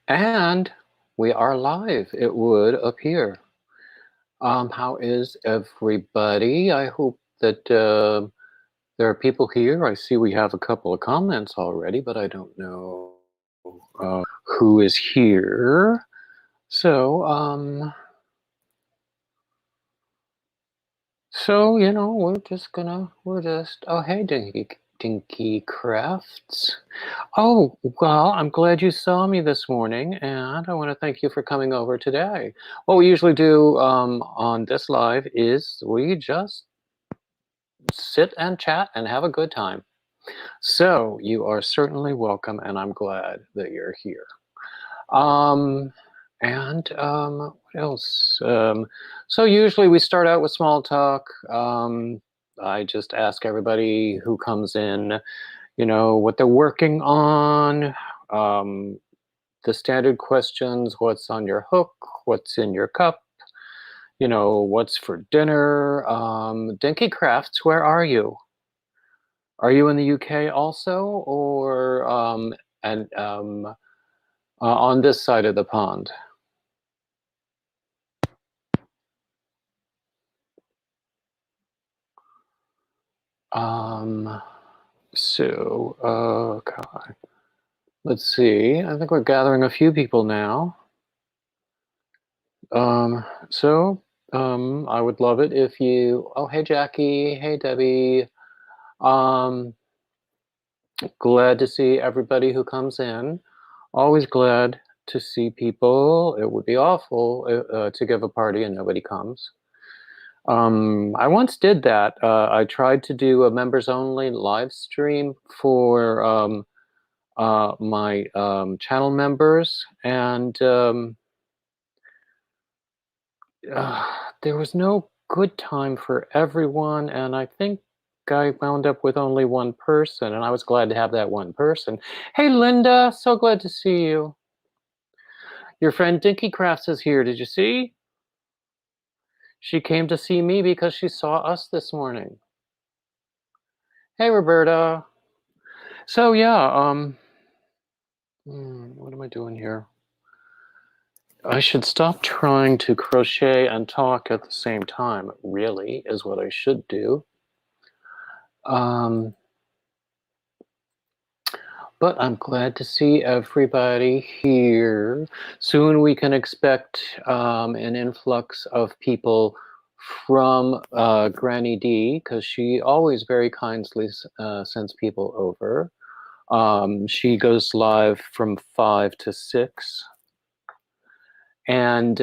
And we are live, it would appear. How is everybody? I hope that there are people here. I see we have a couple of comments already, but I don't know who is here. So, you know, we're just, oh, hey, Dinky Crafts. Oh, well, I'm glad you saw me this morning, and I want to thank you for coming over today. What we usually do on this live is we just sit and chat and have a good time. So you are certainly welcome, and I'm glad that you're here. What else? So usually we start out with small talk. I just ask everybody who comes in, you know, what they're working on, the standard questions: what's on your hook, what's in your cup, you know, what's for dinner. Dinky Crafts, where are you? Are you in the UK also, or on this side of the pond? Okay. Let's see. I think we're gathering a few people now. I would love it if you. Oh, hey Jackie. Hey Debbie. Um, Glad to see everybody who comes in. Always glad to see people. It would be awful to give a party and nobody comes. I once did that. I tried to do a members only live stream for my channel members, and there was no good time for everyone, and I think I wound up with only one person, and I was glad to have that one person. Hey Linda, so glad to see you. Your friend Dinky Crafts is here, did you see? She came to see me because she saw us this morning. Hey Roberta. So yeah, what am I doing here? I should stop trying to crochet and talk at the same time, really, is what I should do. But I'm glad to see everybody here. Soon we can expect an influx of people from Granny D, because she always very kindly sends people over. She goes live from 5 to 6. And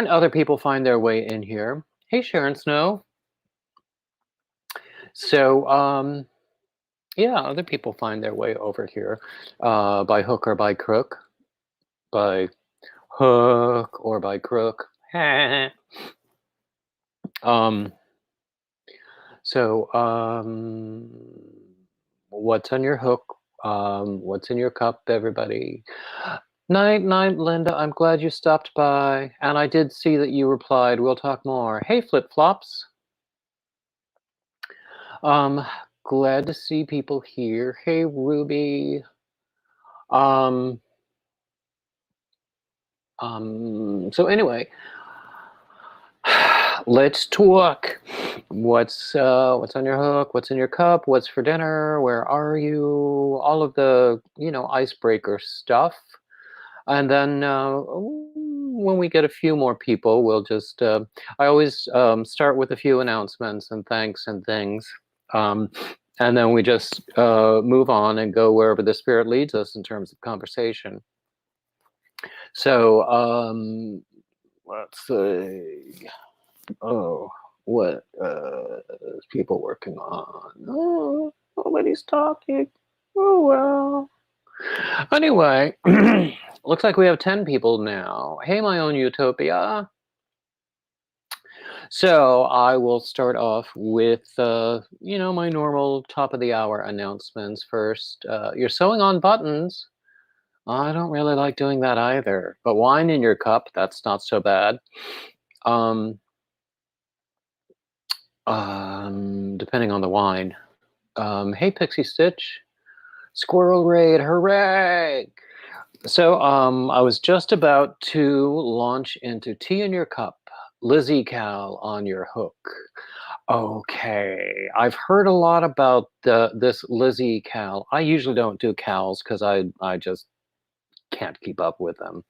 other people find their way in here. Hey, Sharon Snow. So, yeah, other people find their way over here by hook or by crook. By hook or by crook. What's on your hook? What's in your cup, everybody? Night, Linda. I'm glad you stopped by. And I did see that you replied. We'll talk more. Hey, Flip Flops. Glad to see people here. Hey, Ruby. So anyway, let's talk. What's on your hook? What's in your cup? What's for dinner? Where are you? All of the, you know, icebreaker stuff. And then when we get a few more people, we'll just, I always start with a few announcements and thanks and things. And then we just move on and go wherever the spirit leads us in terms of conversation. So let's see. Oh, what is people working on? Oh, nobody's talking. Oh, well. Anyway, looks like we have 10 people now. Hey, my own utopia. So I will start off with, you know, my normal top of the hour announcements first. You're sewing on buttons. I don't really like doing that either. But wine in your cup, that's not so bad. Depending on the wine. Hey, Pixie Stitch. Squirrel raid, hooray! So, I was just about to launch into Tea in Your Cup, Lizzie Cal on your hook. Okay, I've heard a lot about this Lizzie Cal. I usually don't do Cals because I just can't keep up with them.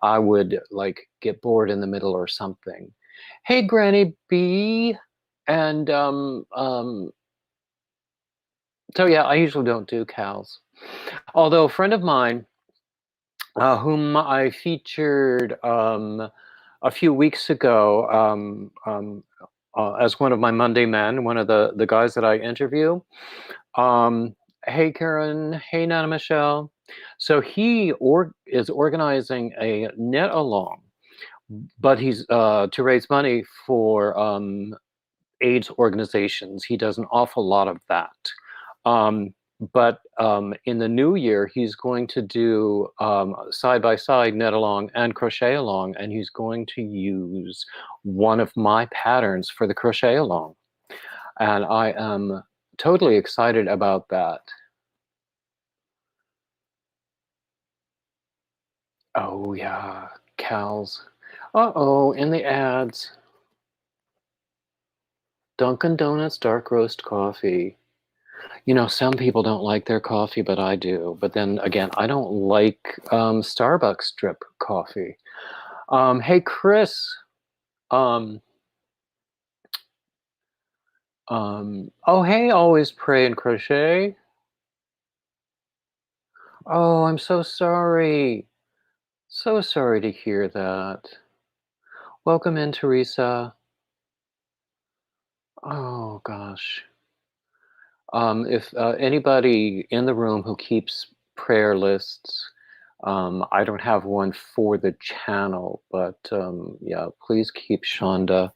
I would like get bored in the middle or something. Hey, Granny B, and so yeah, I usually don't do Cals. Although a friend of mine, whom I featured a few weeks ago as one of my Monday men, one of the guys that I interview. Hey, Karen. Hey, Nana Michelle. So he is organizing a knit along, but he's to raise money for AIDS organizations. He does an awful lot of that. Um, but in the new year, he's going to do side by side knit along and crochet along, and he's going to use one of my patterns for the crochet along. And I am totally excited about that. Oh, yeah, Cal's. Uh-oh, in the ads. Dunkin' Donuts dark roast coffee. You know, some people don't like their coffee, but I do. But then again, I don't like Starbucks drip coffee. Hey, Chris. Um, oh, hey, always pray and crochet. Oh, I'm so sorry. So sorry to hear that. Welcome in, Teresa. Oh, gosh. If anybody in the room who keeps prayer lists, I don't have one for the channel, but yeah, please keep Shonda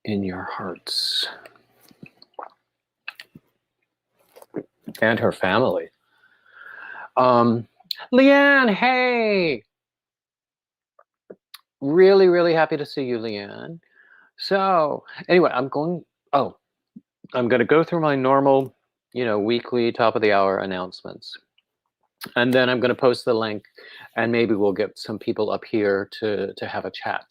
in your hearts and her family. Leanne, hey! Really, really happy to see you, Leanne. So, anyway, I'm going to go through my normal, weekly top of the hour announcements. And then I'm going to post the link, and maybe we'll get some people up here to have a chat.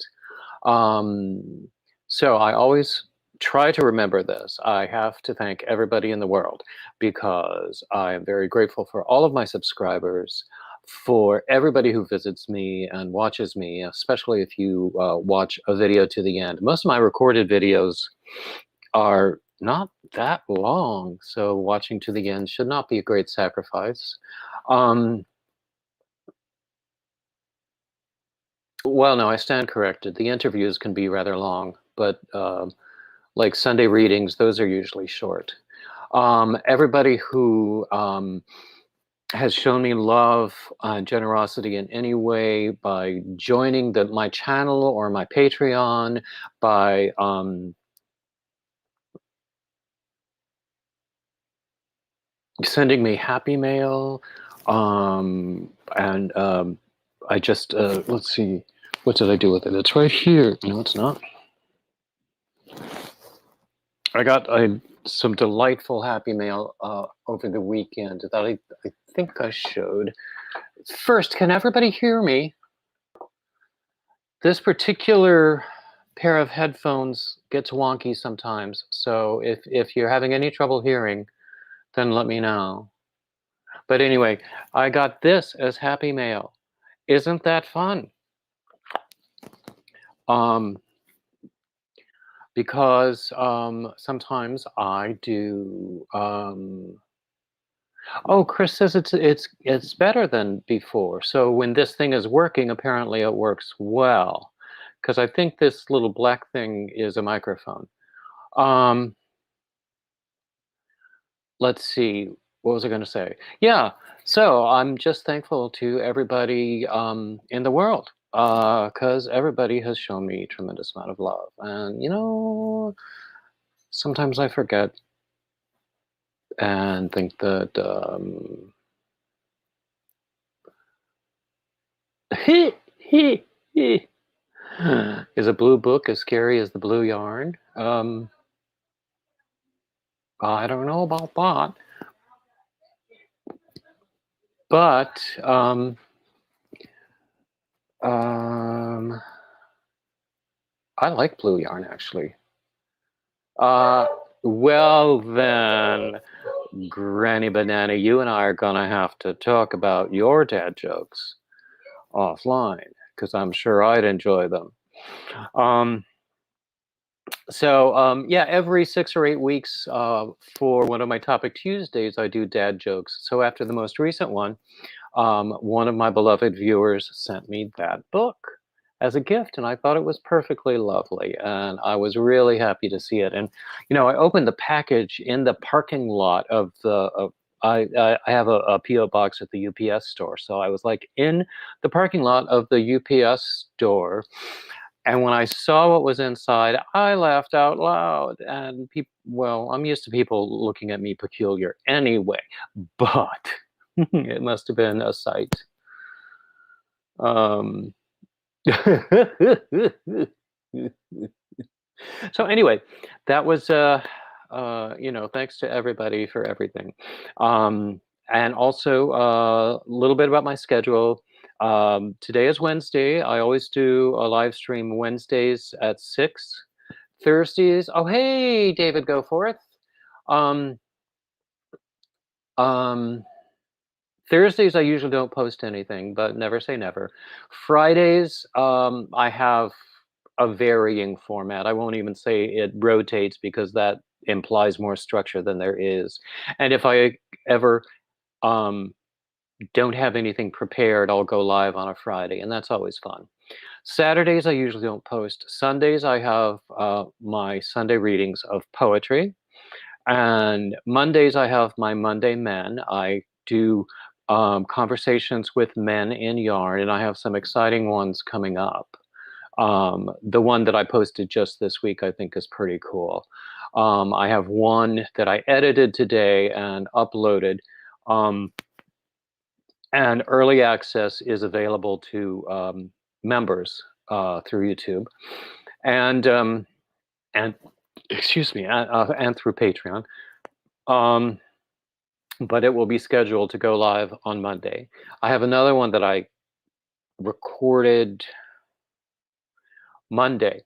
So I always try to remember this. I have to thank everybody in the world because I am very grateful for all of my subscribers, for everybody who visits me and watches me, especially if you watch a video to the end. Most of my recorded videos are not that long, so watching to the end should not be a great sacrifice. Well, no, I stand corrected. The interviews can be rather long, but like Sunday readings, those are usually short. Everybody who has shown me love and generosity in any way by joining my channel or my Patreon, by sending me happy mail, and I just let's see, what did I do with it? It's right here. No, it's not. I got some delightful happy mail over the weekend that I think I showed. First, can everybody hear me? This particular pair of headphones gets wonky sometimes, so if you're having any trouble hearing, then let me know. But anyway, I got this as happy mail. Isn't that fun? Because sometimes I do. Oh, Chris says it's better than before. So when this thing is working, apparently it works well. Because I think this little black thing is a microphone. Let's see. What was I going to say? Yeah. So I'm just thankful to everybody in the world because everybody has shown me a tremendous amount of love. And, sometimes I forget and think that is a blue book as scary as the blue yarn? I don't know about that. But I like blue yarn, actually. Well then, Granny Banana, you and I are gonna have to talk about your dad jokes offline, because I'm sure I'd enjoy them. Um, yeah, every 6 or 8 weeks, for one of my Topic Tuesdays, I do dad jokes. So after the most recent one of my beloved viewers sent me that book as a gift, and I thought it was perfectly lovely, and I was really happy to see it. And I opened the package in the parking lot of the. I have a PO box at the UPS store, so I was like in the parking lot of the UPS store, and when I saw what was inside, I laughed out loud. And people, well, I'm used to people looking at me peculiar anyway, but it must have been a sight. Um, so anyway, that was thanks to everybody for everything. And also a little bit about my schedule. Today is Wednesday. I always do a live stream Wednesdays at 6. Thursdays. Oh, hey, David, go forth. Um, um, Thursdays, I usually don't post anything, but never say never. Fridays, I have a varying format. I won't even say it rotates because that implies more structure than there is. And if I ever um, don't have anything prepared, I'll go live on a Friday, and that's always fun. Saturdays, I usually don't post. Sundays, I have my Sunday readings of poetry. And Mondays, I have my Monday Men. I do conversations with men in yarn, and I have some exciting ones coming up. The one that I posted just this week, I think, is pretty cool. I have one that I edited today and uploaded, and early access is available to members through YouTube, and excuse me, and through Patreon. But it will be scheduled to go live on Monday. I have another one that I recorded Monday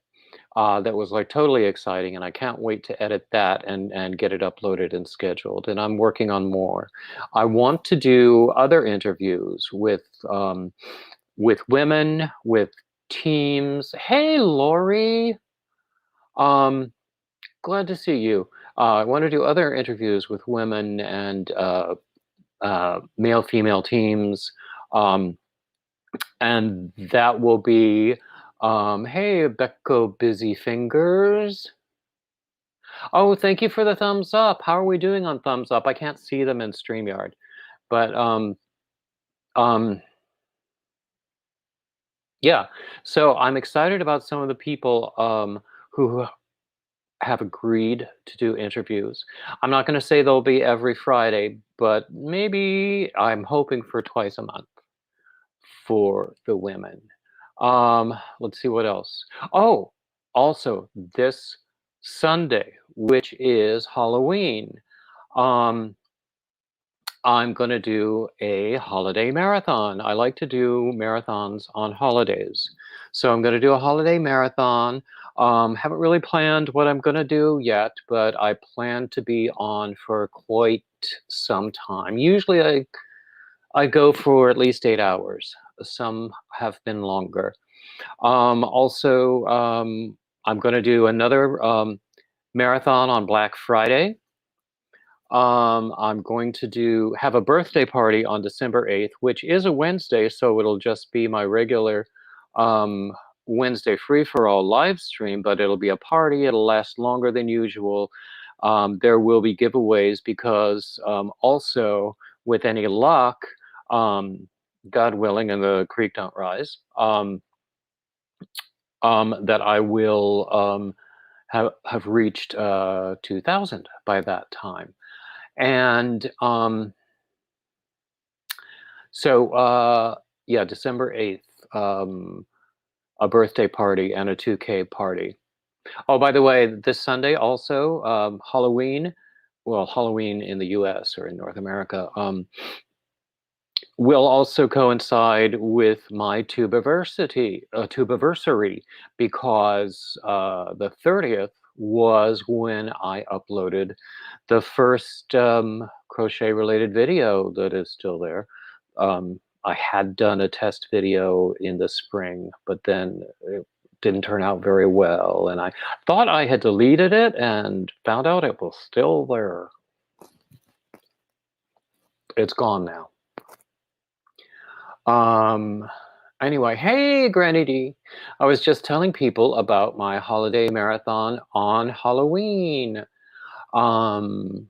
that was like totally exciting, and I can't wait to edit that and get it uploaded and scheduled. And I'm working on more. I want to do other interviews with women, with teams. Hey, Lori. Um, Glad to see you. I want to do other interviews with women and male-female teams, um, and that will be, hey, Becco Busy Fingers. Oh, thank you for the thumbs up. How are we doing on thumbs up? I can't see them in StreamYard, but um, yeah. So I'm excited about some of the people who have agreed to do interviews. I'm not going to say they'll be every Friday, but maybe I'm hoping for twice a month for the women. Let's see what else. Oh, also this Sunday, which is Halloween, um, I'm going to do a holiday marathon. I like to do marathons on holidays. So I'm going to do a holiday marathon. Haven't really planned what I'm going to do yet, but I plan to be on for quite some time. Usually I go for at least 8 hours. Some have been longer. Also, I'm going to do another marathon on Black Friday. I'm going to have a birthday party on December 8th, which is a Wednesday, so it'll just be my regular um, Wednesday free-for-all live stream, but it'll be a party. It'll last longer than usual. There will be giveaways because also, with any luck, God willing, and the creek don't rise, that I will have reached 2,000 by that time. And yeah, December 8th, a birthday party and a 2K party. Oh, by the way, this Sunday also, Halloween, well, Halloween in the US or in North America, will also coincide with my tubiversary, because the 30th was when I uploaded the first crochet-related video that is still there. I had done a test video in the spring, but then it didn't turn out very well, and I thought I had deleted it and found out it was still there. It's gone now. Anyway, hey, Granny D. I was just telling people about my holiday marathon on Halloween. And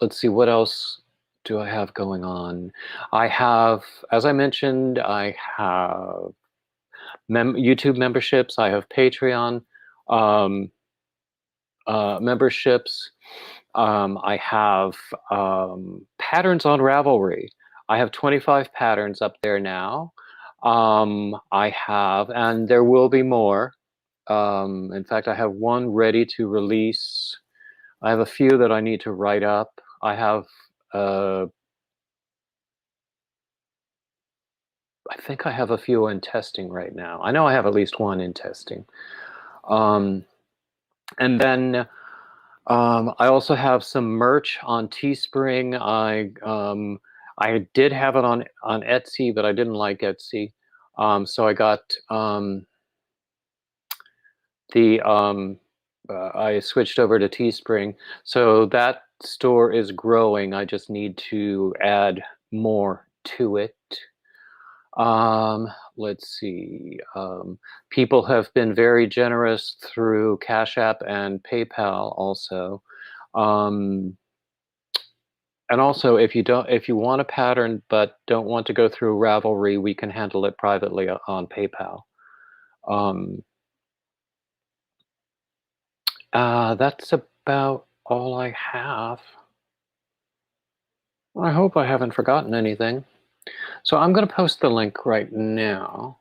let's see, what else do I have going on? I have, as I mentioned, I have YouTube memberships. I have Patreon memberships. I have patterns on Ravelry. I have 25 patterns up there now. I have, and there will be more. In fact, I have one ready to release. I have a few that I need to write up. I have, I think I have a few in testing right now. I know I have at least one in testing. And then I also have some merch on Teespring. I did have it on Etsy, but I didn't like Etsy. So I got I switched over to Teespring. So that store is growing. I just need to add more to it. Let's see. People have been very generous through Cash App and PayPal also. And also, if you want a pattern but don't want to go through Ravelry, we can handle it privately on PayPal. That's about all I have. I hope I haven't forgotten anything. So I'm going to post the link right now.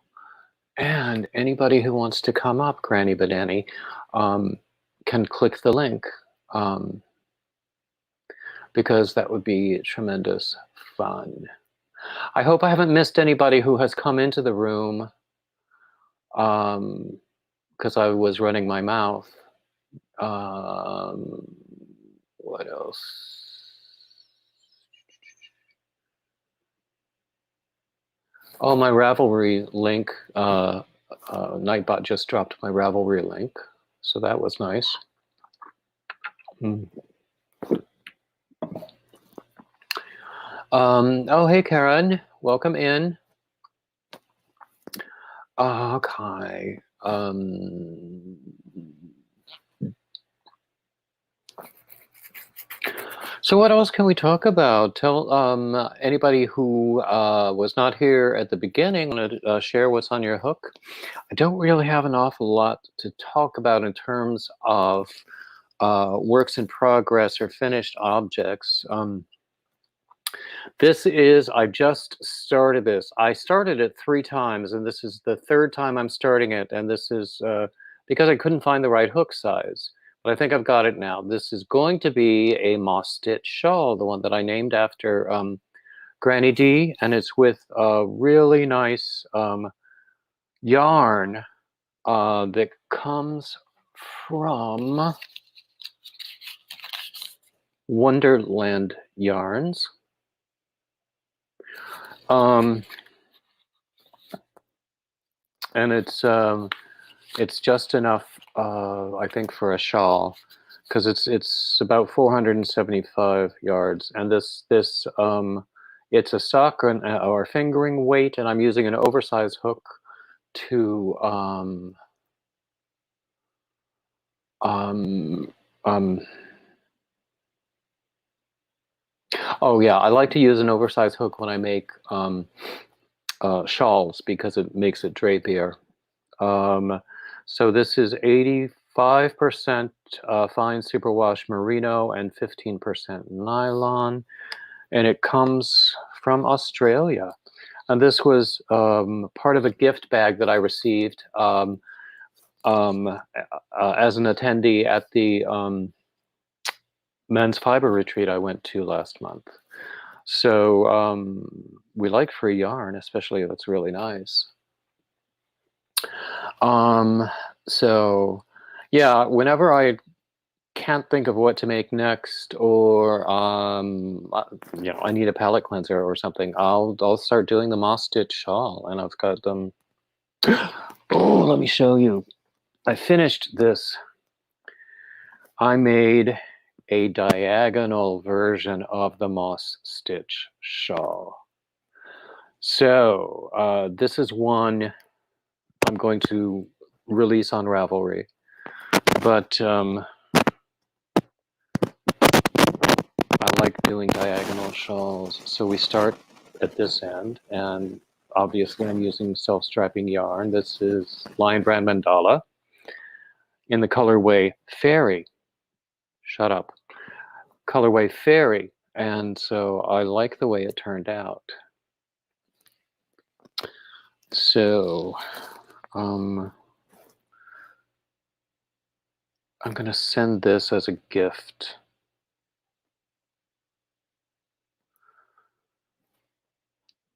And anybody who wants to come up, Granny Badani, can click the link, because that would be tremendous fun. I hope I haven't missed anybody who has come into the room, because I was running my mouth. What else? Oh, my Ravelry link. Nightbot just dropped my Ravelry link, so that was nice. Oh, hey, Karen. Welcome in. Okay. So what else can we talk about? Tell anybody who was not here at the beginning, want to share what's on your hook? I don't really have an awful lot to talk about in terms of works in progress or finished objects. I just started this. I started it 3 times, and this is the 3rd time I'm starting it, and this is because I couldn't find the right hook size. But I think I've got it now. This is going to be a moss stitch shawl, the one that I named after Granny D, and it's with a really nice yarn that comes from Wonderland Yarns. And it's just enough, I think, for a shawl, because it's about 475 yards, and this it's a sock or fingering weight, and I'm using an oversized hook to oh yeah, I like to use an oversized hook when I make shawls, because it makes it drapier. So this is 85% fine superwash merino and 15% nylon, and it comes from Australia. And this was part of a gift bag that I received as an attendee at the men's fiber retreat I went to last month. So we like free yarn, especially if it's really nice. Um, so yeah, whenever I can't think of what to make next, or I need a palette cleanser or something, I'll start doing the moss stitch shawl, and I've got them. Oh, let me show you. I finished this. I made a diagonal version of the moss stitch shawl. So this is one I'm going to release on Ravelry, but I like doing diagonal shawls. So we start at this end, and obviously I'm using self-striping yarn. This is Lion Brand Mandala in the colorway Fairy. Shut up. Colorway Fairy. And so I like the way it turned out. So I'm going to send this as a gift.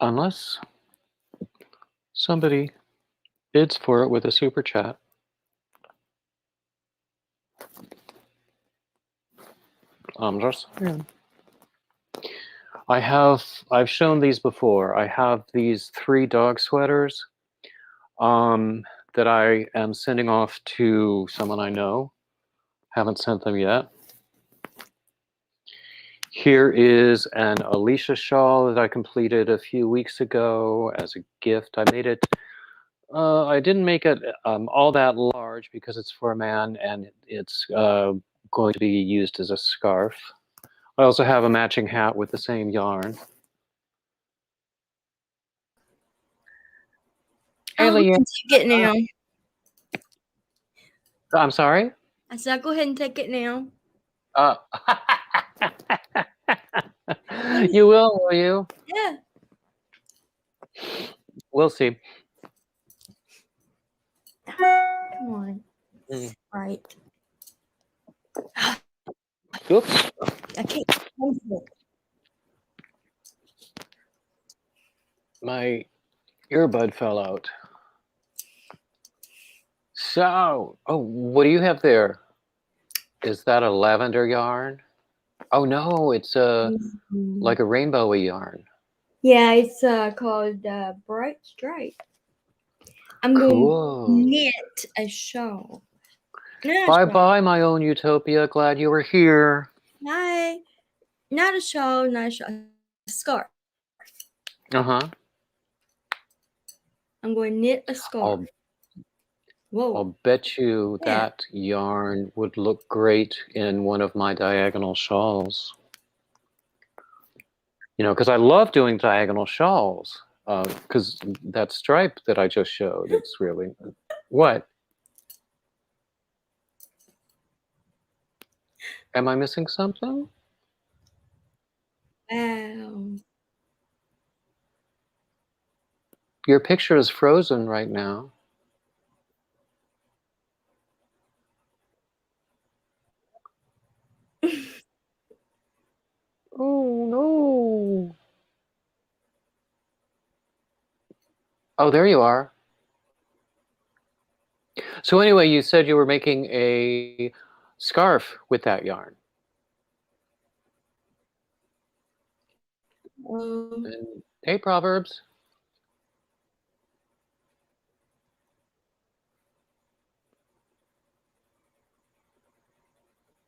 Unless somebody bids for it with a super chat. I'm just saying. I've shown these before. I have these 3 dog sweaters that I am sending off to someone I know. Haven't sent them yet. Here is an Alicia Shawl that I completed a few weeks ago as a gift. I made it. I didn't make it all that large because it's for a man, and it's going to be used as a scarf. I also have a matching hat with the same yarn. Hey, I'll go ahead and take it now. I'm sorry? I said, I'll go ahead and take it now. You will you? Yeah. We'll see. Come on. Right. Oops. I can't. My earbud fell out. So, oh, what do you have there? Is that a lavender yarn? Oh no, it's like a rainbowy yarn. Yeah, it's called Bright Stripe. I'm going to knit a shawl. Bye-bye, my own utopia. Glad you were here. Hi. Not a shawl, not a shawl. A scarf. Uh-huh. I'm going to knit a scarf. I'll bet you that yarn would look great in one of my diagonal shawls. You know, because I love doing diagonal shawls. Because that stripe that I just showed, it's really... What? Am I missing something? Wow. Your picture is frozen right now. Oh, no. Oh, there you are. So anyway, you said you were making a scarf with that yarn. And, hey, Proverbs.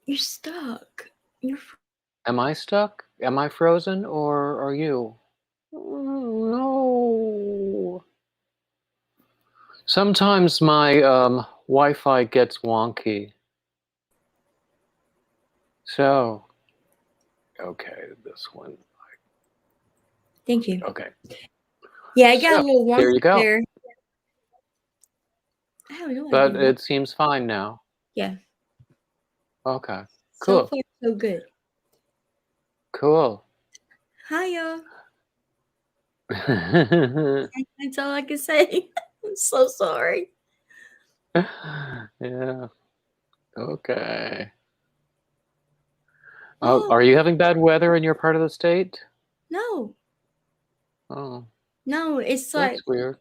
You're stuck. Am I stuck? Am I frozen, or are you? Oh, no. Sometimes my Wi-Fi gets wonky. So, okay, this one. Thank you. Okay. Yeah, I got a little wonky there you go. there. I don't know. But it seems fine now. Yeah. Okay. So Cool. far, so good. Cool. Hiya. That's all I can say. I'm so sorry. Yeah. Okay. Oh, are you having bad weather in your part of the state? No. Oh, No, it's like, that's weird.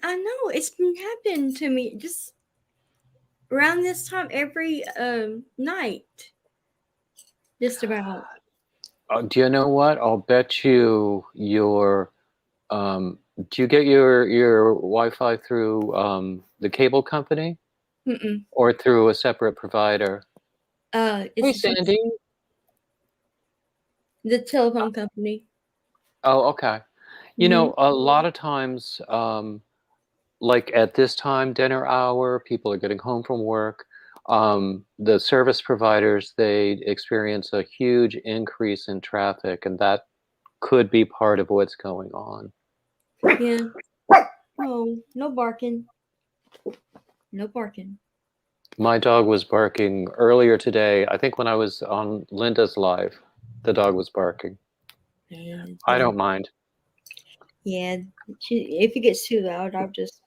I know, it's been happening to me just around this time every night. Just about. Do you know what? I'll bet you your do you get your Wi-Fi through the cable company Mm-mm. or through a separate provider? Hey, It's just Sandy. the telephone company. Oh, okay. You Mm-hmm. know, a lot of times, like at this time, dinner hour, people are getting home from work. The service providers, they experience a huge increase in traffic, and that could be part of what's going on. Yeah. Oh, no barking. No barking. My dog was barking earlier today. I think when I was on Linda's live, the dog was barking. I don't mind. Yeah. If it gets too loud, I'll just.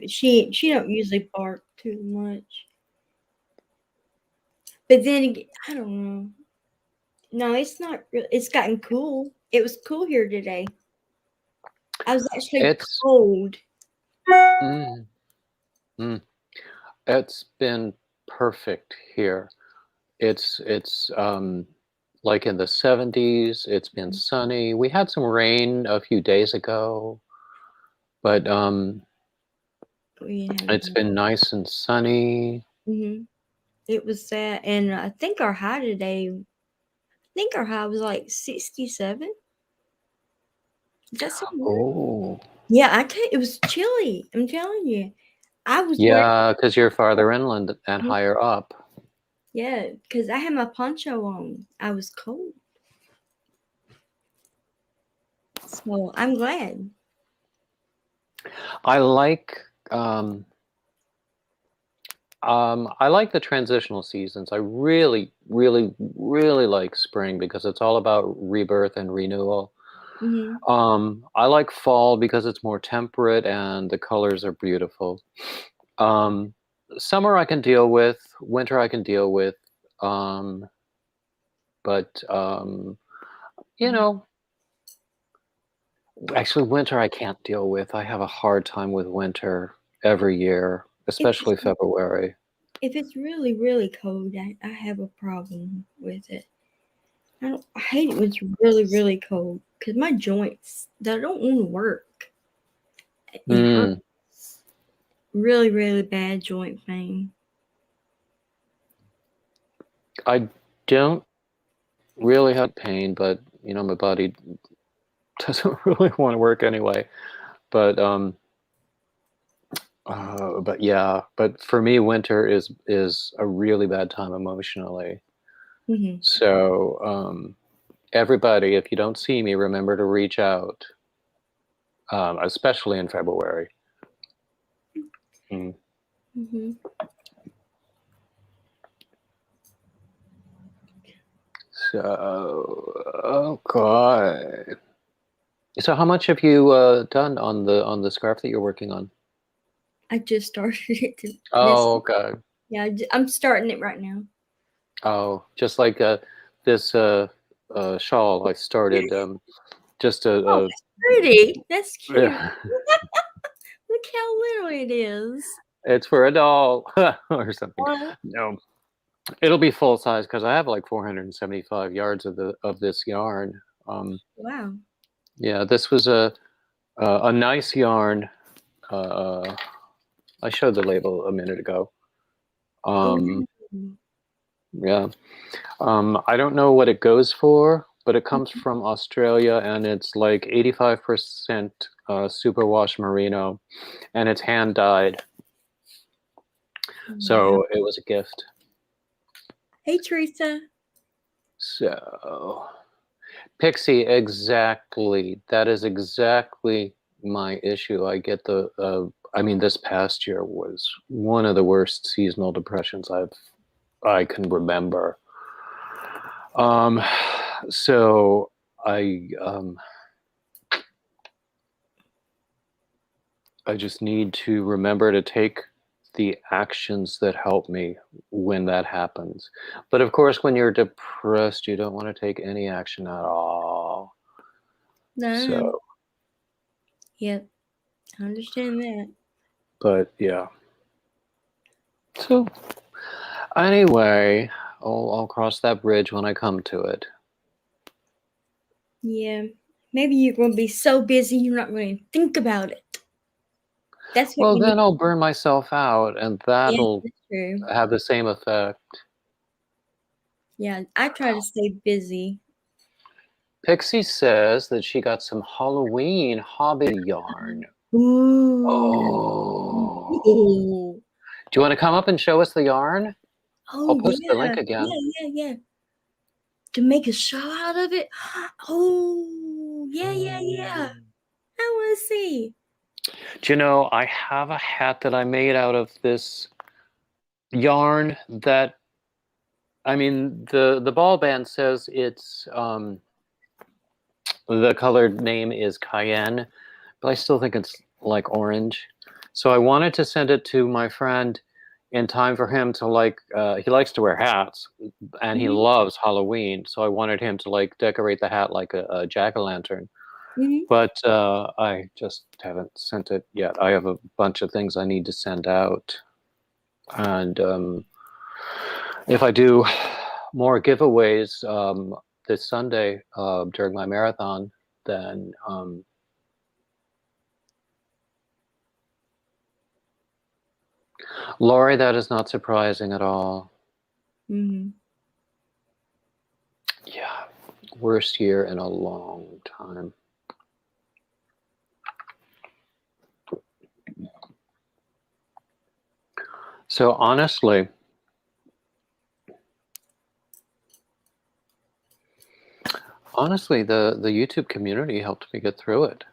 She don't usually bark too much. But then I don't know. No, it's not. It's gotten cool. It was cool here today. I was actually It's cold. mm, mm, it's been perfect here. It's like in the 70s. It's been sunny. We had some rain a few days ago, but it's been nice and sunny. Mm-hmm. It was that, and I think our high today. I think our high was like 67. That's Oh, yeah. I can't. It was chilly. I'm telling you. I was wearing. yeah, because you're farther inland and higher up. Yeah, because I had my poncho on. I was cold. So I'm glad. I like I like the transitional seasons. I really, really, really like spring because it's all about rebirth and renewal. Mm-hmm. I like fall because it's more temperate and the colors are beautiful. Um, Summer I can deal with, winter I can deal with, um, but you know, actually winter I can't deal with. I have a hard time with winter every year, If especially February. it's really really cold, I have a problem with it. I hate it when it's really really cold because my joints they don't want to work. It hurts. Mm, Really really bad joint pain. I don't really have pain, but you know, my body doesn't really want to work anyway. But but yeah, but for me, winter is a really bad time emotionally. Mm-hmm. So everybody, if you don't see me, remember to reach out, especially in February. Mm. Mm-hmm. So, oh God. So how much have you done on the scarf that you're working on? I just started it. This Oh, okay. yeah, I'm starting it right now. Oh, just like this shawl, I started just Oh, a that's pretty. That's cute. yeah, Look how little it is. it's for a doll or something. Oh, No, it'll be full size because I have like 475 yards of this yarn. wow. Yeah, this was a nice yarn. Uh, I showed the label a minute ago. Oh, Um, yeah, I don't know what it goes for, but it comes from Australia and it's like 85% superwash merino, and it's hand dyed. wow. So it was a gift. Hey, Teresa. So, Pixie, exactly. That is exactly my issue. I get I mean, this past year was one of the worst seasonal depressions I can remember. Um, so I just need to remember to take the actions that help me when that happens. But of course, when you're depressed, you don't want to take any action at all. No. So, Yep. I understand that. but yeah. So anyway, I'll cross that bridge when I come to it. Yeah. Maybe you're going to be so busy you're not going to think about it. That's what Well, you need. then I'll burn myself out, and Yeah, that'll that's true. have the same effect. Yeah, I try to stay busy. Pixie says that she got some Halloween hobby yarn. Ooh. Oh. Ooh. Do you want to come up and show us the yarn? Oh, I'll post the link yeah. again. Yeah. To make a shawl out of it? Oh, yeah. I want to see. Do you know, I have a hat that I made out of this yarn that, I mean, the ball band says it's, the colored name is Cayenne, but I still think it's like orange. So I wanted to send it to my friend in time for him to he likes to wear hats and he Mm-hmm. loves Halloween. So I wanted him to decorate the hat like a jack-o'-lantern. Mm-hmm. But I just haven't sent it yet. I have a bunch of things I need to send out. And if I do more giveaways this Sunday during my marathon, then Lori, that is not surprising at all. Mm-hmm. Yeah, worst year in a long time. So honestly, the YouTube community helped me get through it.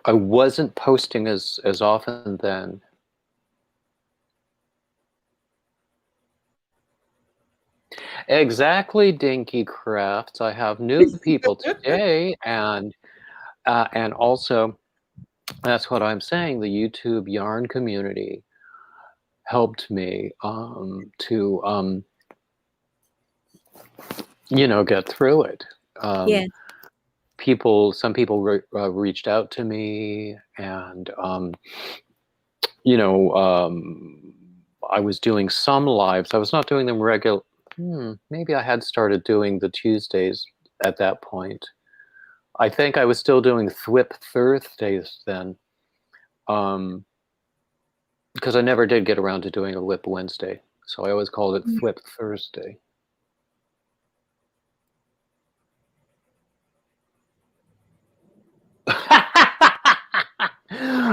I wasn't posting as often then. Exactly, Dinky Crafts. I have new people today, and also that's what I'm saying. The YouTube yarn community helped me to get through it. Yeah. Some people reached out to me, and I was doing some lives. I was not doing them regular. Maybe I had started doing the Tuesdays at that point. I think I was still doing Thwip Thursdays then, because I never did get around to doing a Whip Wednesday. So I always called it Thwip Thursday.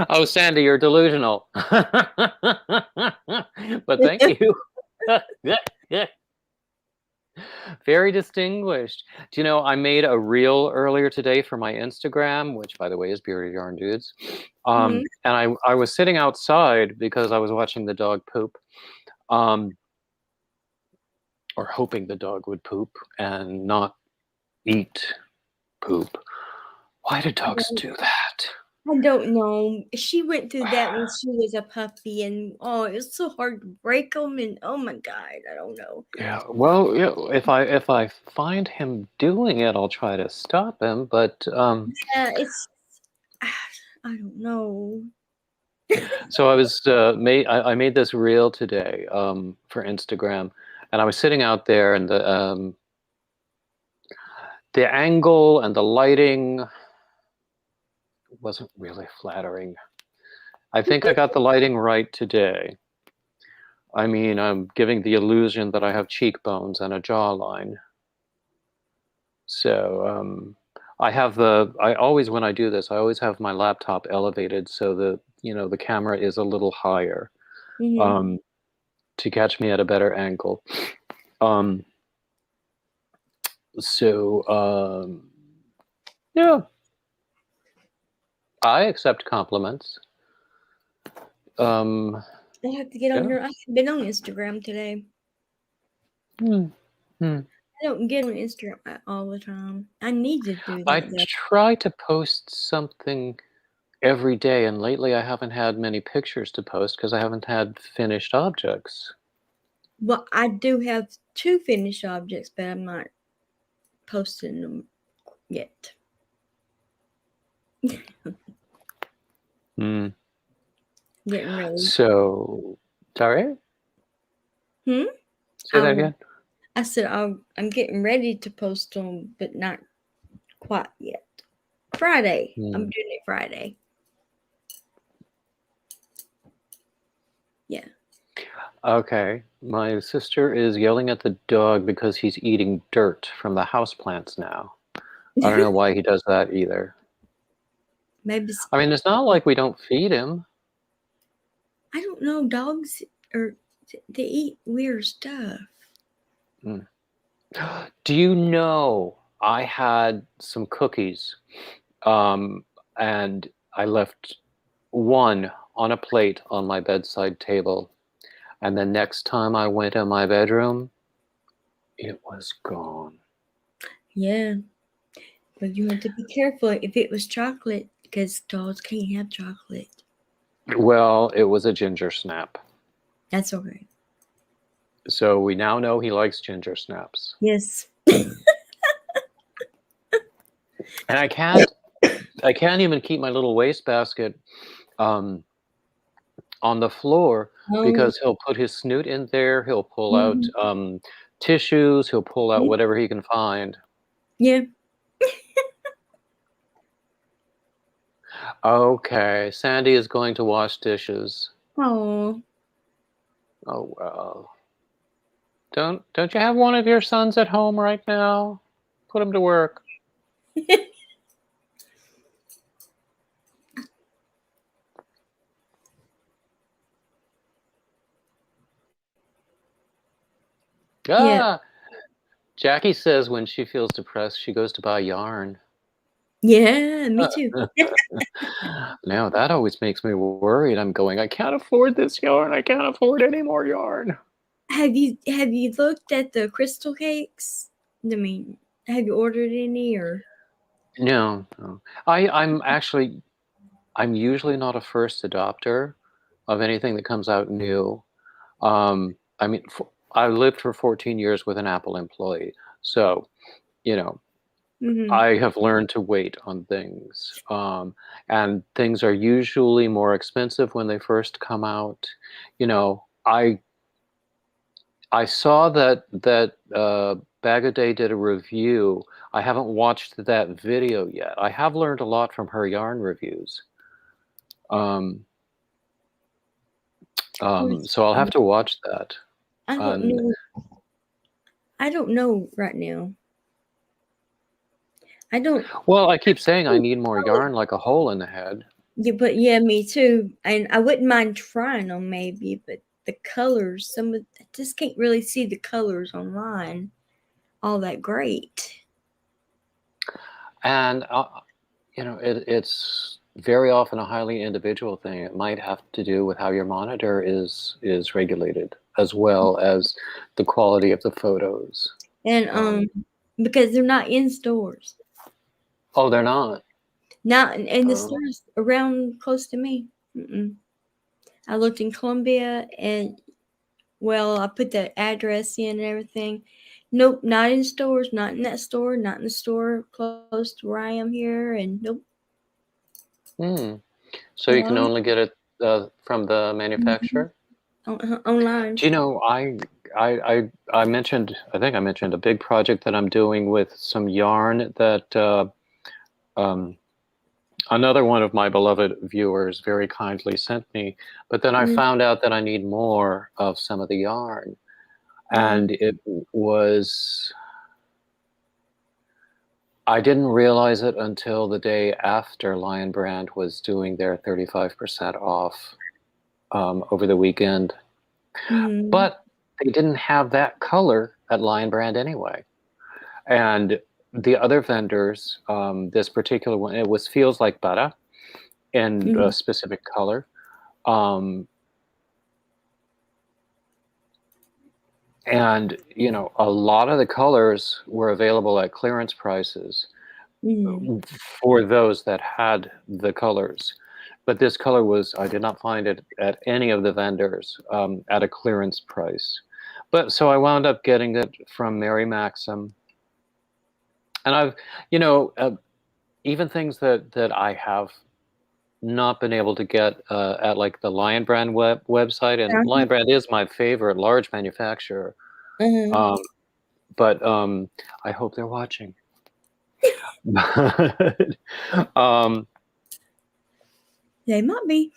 Oh, Sandy, you're delusional. But thank you. Very distinguished. Do you know, I made a reel earlier today for my Instagram, which, by the way, is Bearded Yarn Dudes. Mm-hmm. And I was sitting outside because I was watching the dog poop, or hoping the dog would poop and not eat poop. Why do dogs do that? I don't know. She went through that when she was a puppy, and it was so hard to break them. And oh my God, I don't know. Yeah, well, yeah, if I find him doing it, I'll try to stop him. But Yeah, it's I don't know. so I was I made this reel today for Instagram, and I was sitting out there, and the angle and the lighting wasn't really flattering. I think I got the lighting right today. I mean, I'm giving the illusion that I have cheekbones and a jawline. So I always, when I do this, I always have my laptop elevated so the camera is a little higher Mm-hmm. to catch me at a better angle. So yeah, I accept compliments. I have to get on Yeah. your. I haven't been on Instagram today. Hmm. I don't get on Instagram all the time. I need to do I that though. try to post something every day, and lately I haven't had many pictures to post because I haven't had finished objects. Well, I do have 2 finished objects, but I'm not posting them yet. Mm. Getting ready. So, sorry? Hmm? Say that again? I said I'm getting ready to post them, but not quite yet. Friday. I'm doing it Friday. Yeah. Okay. My sister is yelling at the dog because he's eating dirt from the houseplants now. I don't know why he does that either. Maybe I mean, it's not like we don't feed him. I don't know. Dogs they eat weird stuff. Do you know I had some cookies, and I left one on a plate on my bedside table, and the next time I went in my bedroom, it was gone. Yeah. But you have to be careful if it was chocolate because dogs can't have chocolate. Well, it was a ginger snap. That's okay. So we now know he likes ginger snaps. Yes. And I can't even keep my little wastebasket on the floor because he'll put his snoot in there. He'll pull out tissues. He'll pull out whatever he can find. Yeah. Okay, Sandy is going to wash dishes. Oh. Oh well. Don't you have one of your sons at home right now? Put him to work. Yeah. Jackie says when she feels depressed, she goes to buy yarn. Yeah, me too. Now that always makes me worried. I'm going, I can't afford this yarn. I can't afford any more yarn. Have you looked at the crystal cakes? I mean, have you ordered any or? No. I'm usually not a first adopter of anything that comes out new. I mean, I lived for 14 years with an Apple employee, so I have learned to wait on things, and things are usually more expensive when they first come out. I saw that Bag a Day did a review. I haven't watched that video yet. I have learned a lot from her yarn reviews. So I'll have to watch that. I don't know. I don't know right now. I don't. Well, I keep saying I need more yarn like a hole in the head. Yeah, but yeah, me too. And I wouldn't mind trying them maybe, but the colors, I just can't really see the colors online all that great. And it's very often a highly individual thing. It might have to do with how your monitor is regulated, as well as the quality of the photos. And because they're not in stores. Oh, they're not. Not in the stores around close to me. I looked in Columbia, and I put the address in and everything. Nope, not in stores. Not in that store. Not in the store close to where I am here. And nope. So you can only get it from the manufacturer? Online. Do you know, I mentioned, I think I mentioned a big project that I'm doing with some yarn that another one of my beloved viewers very kindly sent me, but then I found out that I need more of some of the yarn. And it was, I didn't realize it until the day after Lion Brand was doing their 35% off over the weekend. But they didn't have that color at Lion Brand anyway. And the other vendors, this particular one, it feels like butter in a specific color. And, a lot of the colors were available at clearance prices for those that had the colors. But this color I did not find it at any of the vendors at a clearance price. So I wound up getting it from Mary Maxim. And I've, you know, even things that I have not been able to get at like the Lion Brand website, and Lion Brand is my favorite large manufacturer. Uh-huh. Um, but I hope they're watching. But, They might be.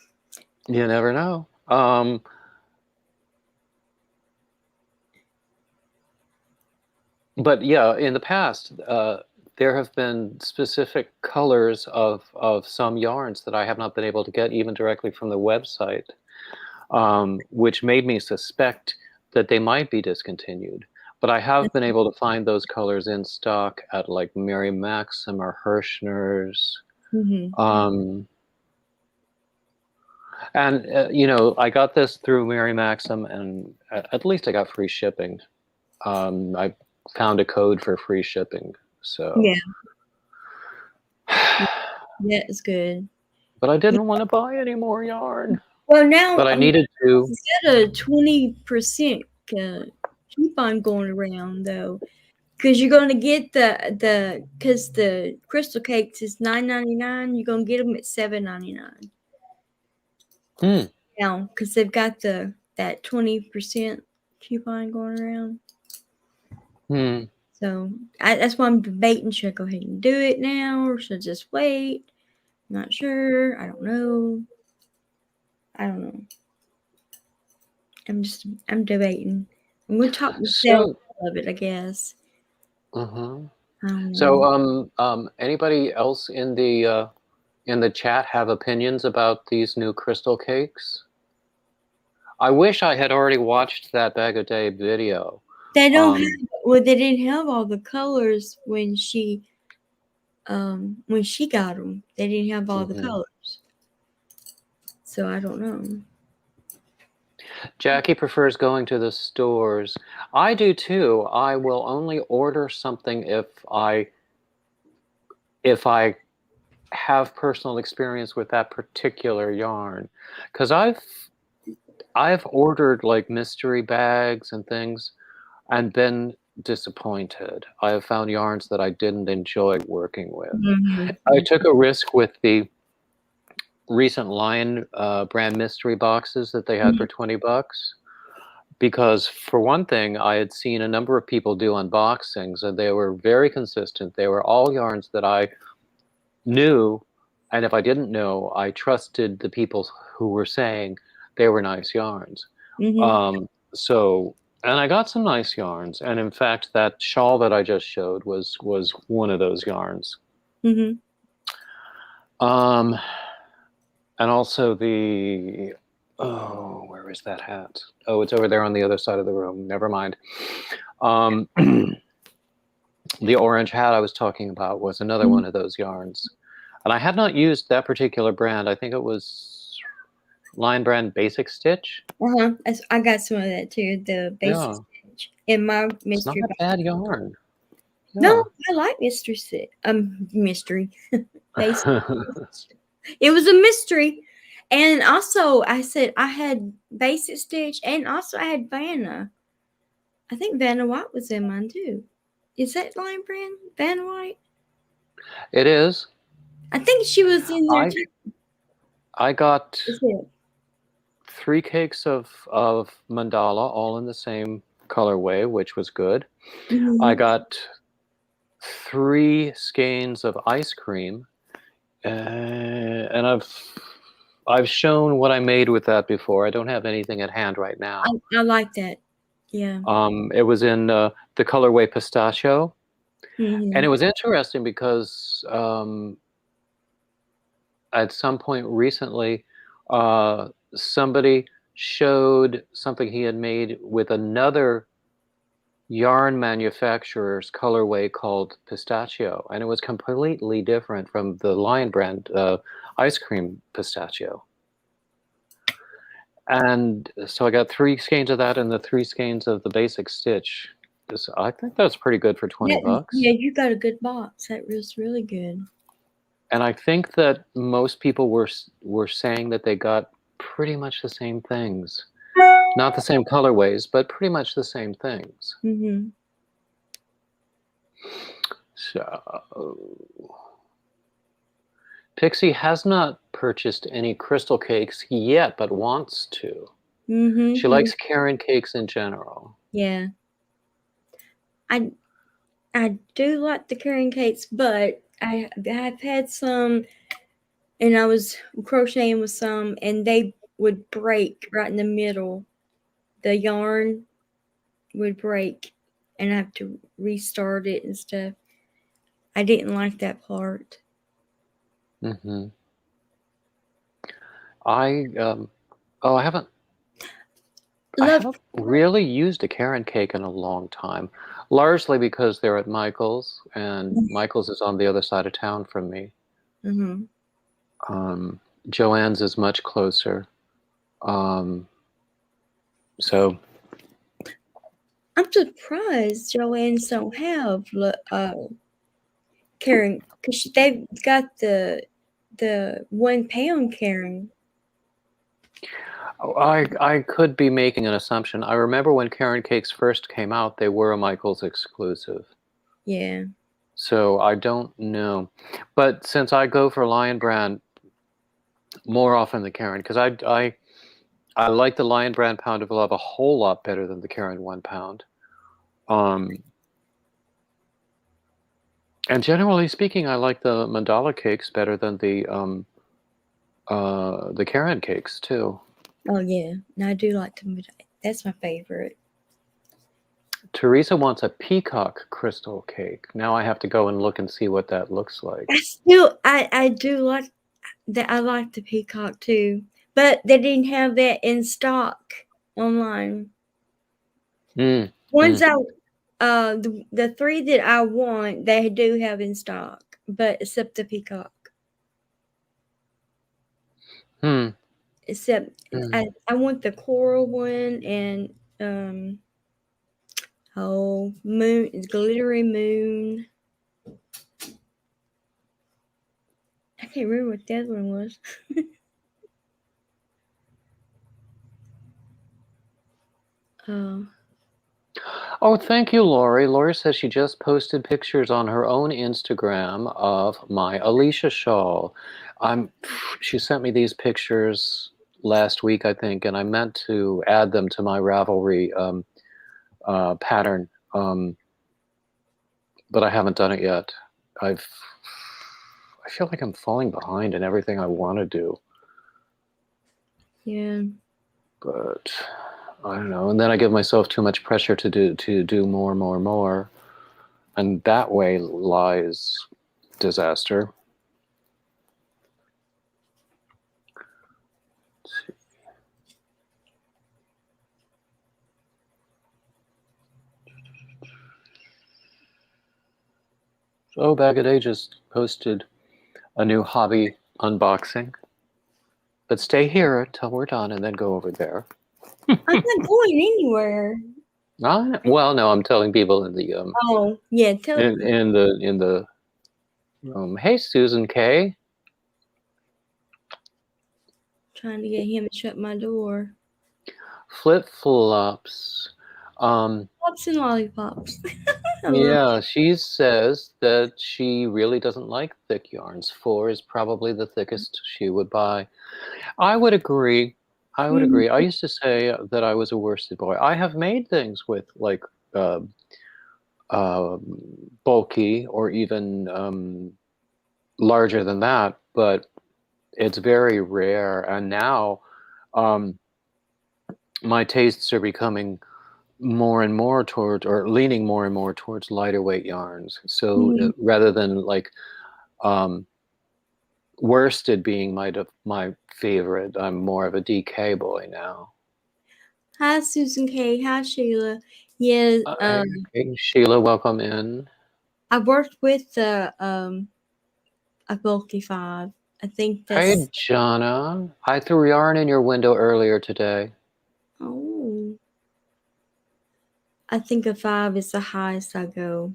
you never know. But yeah, in the past, there have been specific colors of some yarns that I have not been able to get even directly from the website, which made me suspect that they might be discontinued. But I have been able to find those colors in stock at like Mary Maxim or Hirschner's. Mm-hmm. And, you know, I got this through Mary Maxim, and at least I got free shipping. I found a code for free shipping. So, Yeah, that is good. but I didn't want to buy any more yarn. Well, now But I needed to. is that a 20% coupon going around though? Because you're gonna get because the crystal cakes is $9.99. You're gonna get them at $7.99 now because they've got that 20% coupon going around. So that's why I'm debating: should I go ahead and do it now, or should I just wait? Not sure. I don't know. I'm debating. I'm gonna talk myself out of it, I guess. So, anybody else in the chat have opinions about these new crystal cakes? I wish I had already watched that Bag of Day video. They don't have, they didn't have all the colors when she got them. They didn't have all the colors. So I don't know. Jackie prefers going to the stores. I do too. I will only order something if I have personal experience with that particular yarn. Because I've ordered like mystery bags and things and been disappointed. I have found yarns that I didn't enjoy working with. I took a risk with the recent Lion brand mystery boxes that they had for $20, because for one thing, I had seen a number of people do unboxings and they were very consistent. They were all yarns that I knew, and if I didn't know, I trusted the people who were saying they were nice yarns. So, and I got some nice yarns, and in fact, that shawl that I just showed was one of those yarns. And also the where is that hat? Oh, it's over there on the other side of the room. Never mind. The orange hat I was talking about was another one of those yarns. And I had not used that particular brand. I think it was Lion Brand Basic Stitch. I got some of that too. The Basic Stitch in my mystery. It's not a bad yarn. No, I like mystery stitch. Mystery. Basic. It was a mystery. And also, I said I had Basic Stitch, and also I had Vanna. I think Vanna White was in mine too. Is that Lion Brand? Vanna White? It is. I think she was in there too. I got 3 cakes of mandala, all in the same colorway, which was good. I got 3 skeins of ice cream, and I've shown what I made with that before. I don't have anything at hand right now. I like that. Yeah. It was in the colorway pistachio, and it was interesting because at some point recently, somebody showed something he had made with another yarn manufacturer's colorway called pistachio, and it was completely different from the Lion Brand ice cream pistachio. And so I got 3 skeins of that and the 3 skeins of the Basic Stitch. I think that's pretty good for $20. Yeah, you got a good box. That was really good. And I think that most people were saying that they got pretty much the same things. Not the same colorways, but pretty much the same things. So, Pixie has not purchased any crystal cakes yet, but wants to. She likes Karen cakes in general. Yeah. I do like the Karen cakes, but I've had some, and I was crocheting with some, and they would break right in the middle. The yarn would break, and I have to restart it and stuff. I didn't like that part. Mm-hmm. I haven't really used a Karen cake in a long time, largely because they're at Michael's, and Michael's is on the other side of town from me. Joanne's is much closer. So I'm surprised Joanne's don't have Karen, because they've got the 1 pound Karen. I could be making an assumption. I remember when Karen cakes first came out, they were a Michael's exclusive. Yeah. So I don't know. But since I go for Lion Brand more often than Karen, because I like the Lion Brand pound of love a whole lot better than the Karen 1 pound. And generally speaking, I like the mandala cakes better than the Karen cakes too. Oh yeah, no, I do like the. That's my favorite. Teresa wants a peacock crystal cake. Now I have to go and look and see what that looks like. I do like that. I like the peacock too, but they didn't have that in stock online. Ones the 3 that I want, they do have in stock, but except the peacock. Except I want the coral one and moon, glittery moon. I can't remember what the other one was. Oh, thank you, Lori. Lori says she just posted pictures on her own Instagram of my Alicia Shawl. She sent me these pictures last week, I think, and I meant to add them to my Ravelry pattern, but I haven't done it yet. I feel like I'm falling behind in everything I want to do. Yeah. But I don't know. And then I give myself too much pressure to do more. And that way lies disaster. Let's see. So Bag of Day just posted a new hobby unboxing. But stay here till we're done and then go over there. I'm not going anywhere. Well, no, I'm telling people in the tell in the hey, Susan K. Trying to get him to shut my door. Flip flops. Pops and lollipops. Yeah, she says that she really doesn't like thick yarns. 4 is probably the thickest she would buy. I would agree. I used to say that I was a worsted boy. I have made things with like bulky or even larger than that, but it's very rare. And now my tastes are becoming more and more towards, or leaning more and more towards lighter weight yarns. So rather than like worsted being my favorite, I'm more of a DK boy now. Hi, Susan K. Hi, Sheila. Yeah. Hey, Sheila, welcome in. I worked with a bulky 5. I think that's. Hey, Jonna. I threw yarn in your window earlier today. Oh. I think a 5 is the highest I go.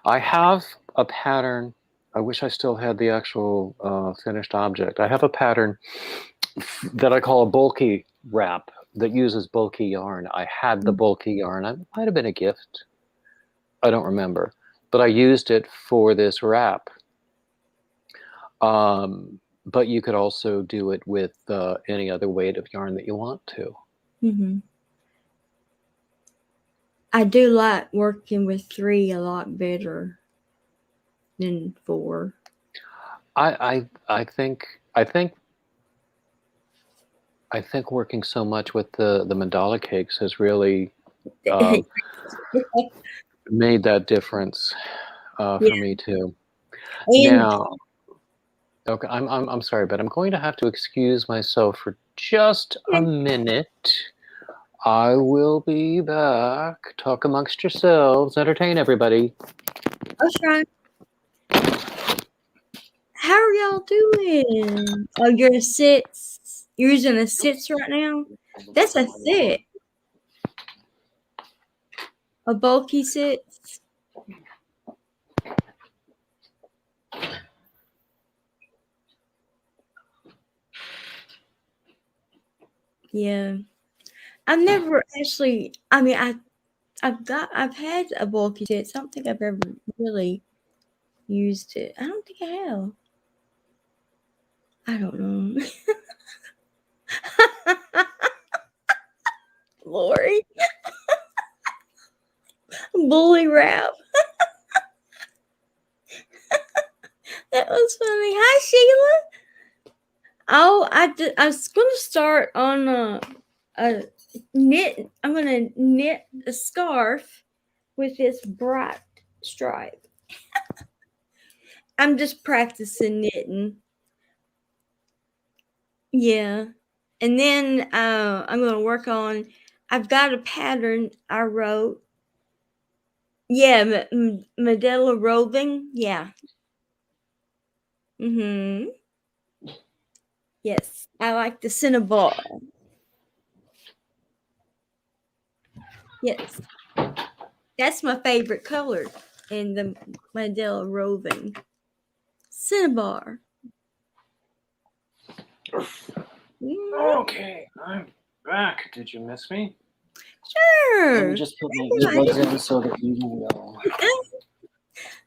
I have a pattern. I wish I still had the actual finished object. I have a pattern that I call a bulky wrap that uses bulky yarn. I had the bulky yarn. It might have been a gift. I don't remember, but I used it for this wrap. But you could also do it with any other weight of yarn that you want to. Mm-hmm. I do like working with 3 a lot better than 4. I think working so much with the mandala cakes has really made that difference for me too. And Now, okay, I'm sorry, but I'm going to have to excuse myself for just a minute. I will be back. Talk amongst yourselves. Entertain everybody. I'll try. How are y'all doing? Oh, you're a 6. You're using a 6 right now? That's a 6. A bulky 6. Yeah. I've never actually, I mean, I've had a bulky 6. I don't think I've ever really used it. I don't think I have. I don't know. Lori. Bully rap. That was funny. Hi, Sheila. Oh, I was going to start on a knit. I'm going to knit a scarf with this bright stripe. I'm just practicing knitting. Yeah. And then I'm going to work on, I've got a pattern I wrote. Yeah, Medela roving. Yeah. Mm-hmm. Yes. I like the Cinnabar. Yes. That's my favorite color in the Medela roving. Cinnabar. Okay, I'm back. Did you miss me? Sure. Let me just put my earbuds in so that you will.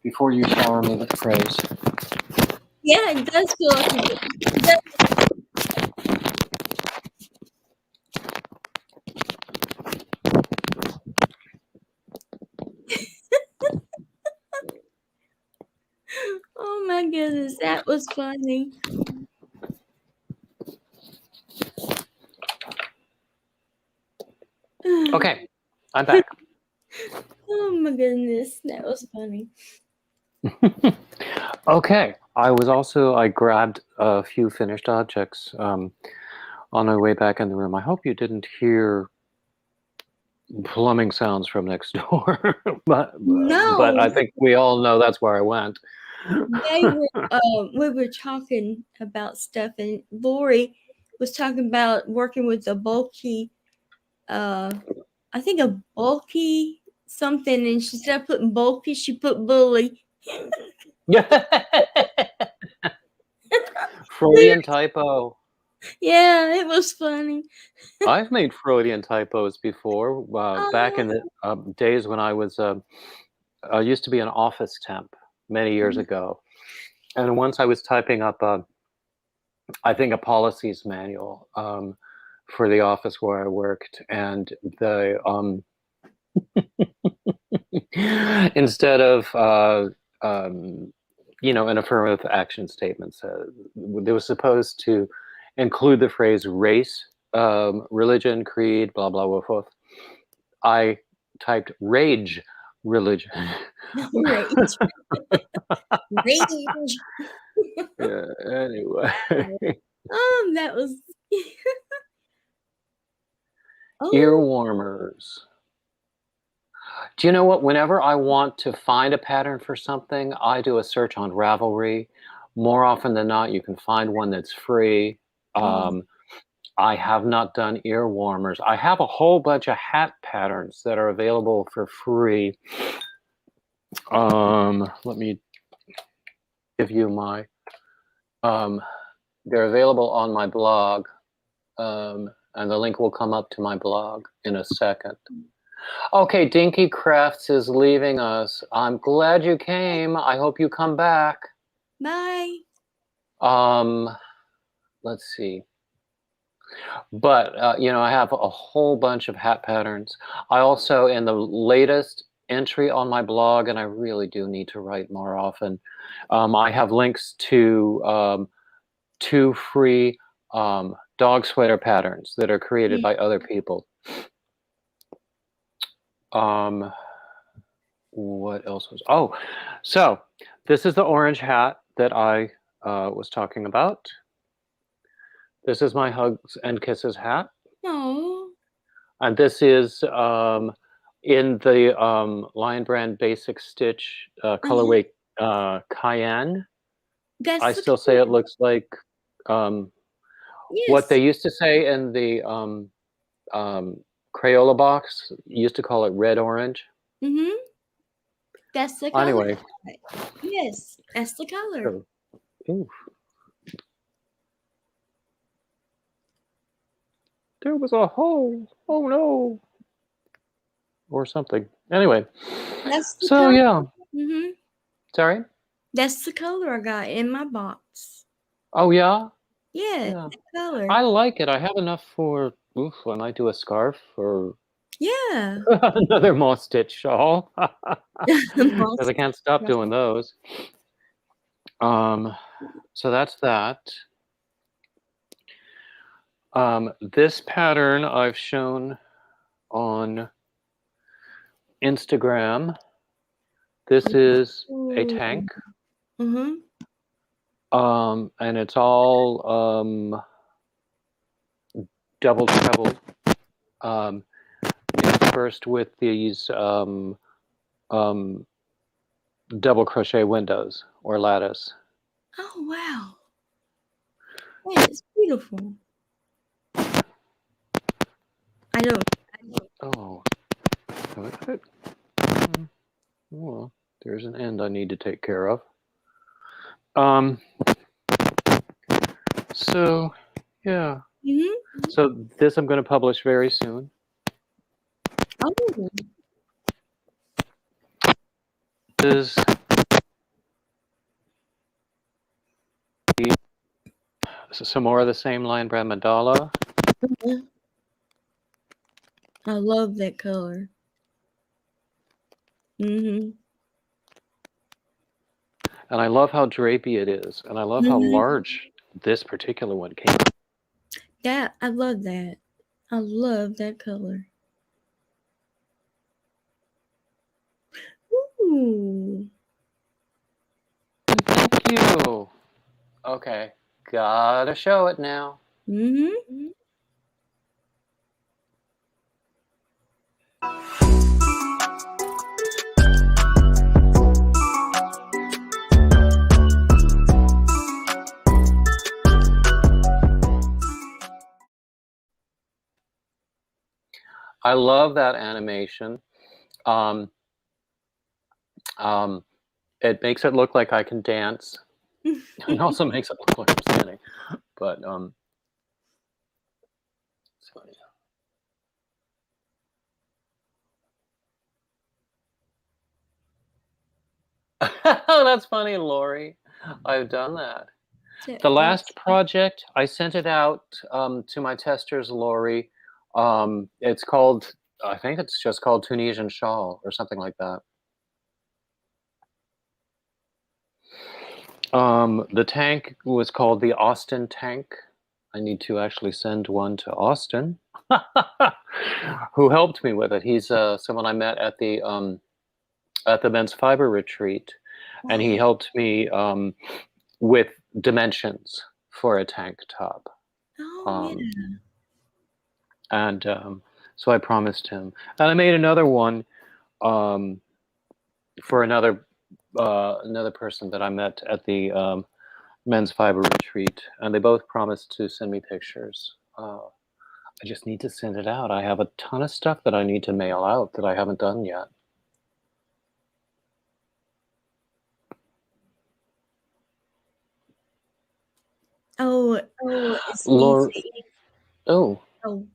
Before you shower me with praise. Yeah, it does feel like it does. Oh my goodness, that was funny. Okay, I'm back. Oh my goodness, that was funny. Okay, I grabbed a few finished objects on my way back in the room. I hope you didn't hear plumbing sounds from next door, but I think we all know that's where I went. We were talking about stuff, and Lori was talking about working with a bulky, I think a bulky something, and she said putting bulky, she put bully. Freudian typo. Yeah, it was funny. I've made Freudian typos before, back in the days when I was I used to be an office temp many years ago, and once I was typing up I think a policies manual for the office where I worked, and the instead of an affirmative action statement, they were supposed to include the phrase race, religion, creed, blah blah blah blah. I typed rage religion. Rage. Rage. Yeah, anyway. That was Ear warmers. Do you know what? Whenever I want to find a pattern for something, I do a search on Ravelry. More often than not, you can find one that's free. I have not done ear warmers. I have a whole bunch of hat patterns that are available for free. Let me give you my. They're available on my blog, and the link will come up to my blog in a second. Okay, Dinky Crafts is leaving us. I'm glad you came. I hope you come back. Bye. Let's see. But, I have a whole bunch of hat patterns. I also, in the latest entry on my blog, and I really do need to write more often, I have links to 2 free dog sweater patterns that are created Yeah. by other people. What else was? Oh, so this is the orange hat that I was talking about. This is my Hugs and Kisses hat. Oh. And this is in the Lion Brand Basic Stitch colorway Cayenne. That's I the still say color. it looks like what Yes. they used to say in the Crayola box. Used to call it red orange. Mm-hmm. That's the color. Anyway, Yes, that's the color. so, ooh, there was a hole. Oh no, or something. Anyway, That's the so color. yeah. Mm-hmm. Sorry. That's the color I got in my box. Oh yeah. Yeah, Yeah. that color. I like it. I have enough for when I do a scarf or Yeah. another moss stitch shawl The because I can't stop doing those. So that's that. This pattern I've shown on Instagram. This is a tank, Mm-hmm. and it's all double trebled, interspersed with these double crochet windows or lattice. Oh wow. Yeah, it's beautiful. I don't. Oh, well, there's an end I need to take care of. So, yeah. Mm-hmm. So this I'm going to publish very soon. Oh. This is some more of the same Lion Brand mandala. I love that color. Mm-hmm. And I love how drapey it is. And I love how large this particular one came. Yeah, I love that. I love that color. Ooh. Thank you. Okay. Gotta show it now. Mm-hmm. I love that animation. Um, it makes it look like I can dance. It also makes it look like I'm standing. But it's funny. Oh, that's funny, Lori. I've done that. The last project, I sent it out to my testers, Lori. It's called, I think it's just called Tunisian Shawl or something like that. The tank was called the Austin tank. I need to actually send one to Austin, who helped me with it. He's someone I met at the men's fiber retreat, and he helped me with dimensions for a tank top. Oh yeah. And so I promised him, and I made another one for another person that I met at the men's fiber retreat, and they both promised to send me pictures. I just need to send it out. I have a ton of stuff that I need to mail out that I haven't done yet. Oh, it's Lord, easy. oh, Oh,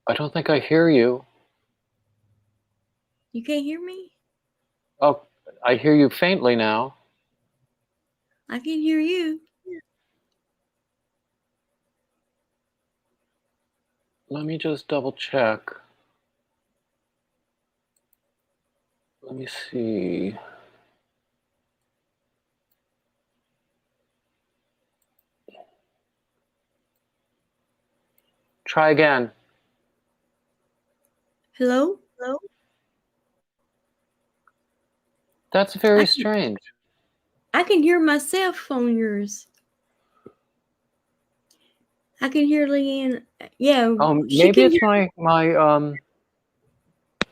I don't think I hear you. You can't hear me? Oh, I hear you faintly now. I can hear you. Let me just double check. Let me see. Try again. Hello? Hello? That's very strange. I can hear myself on yours. I can hear Leanne. Yeah. Oh, maybe it's my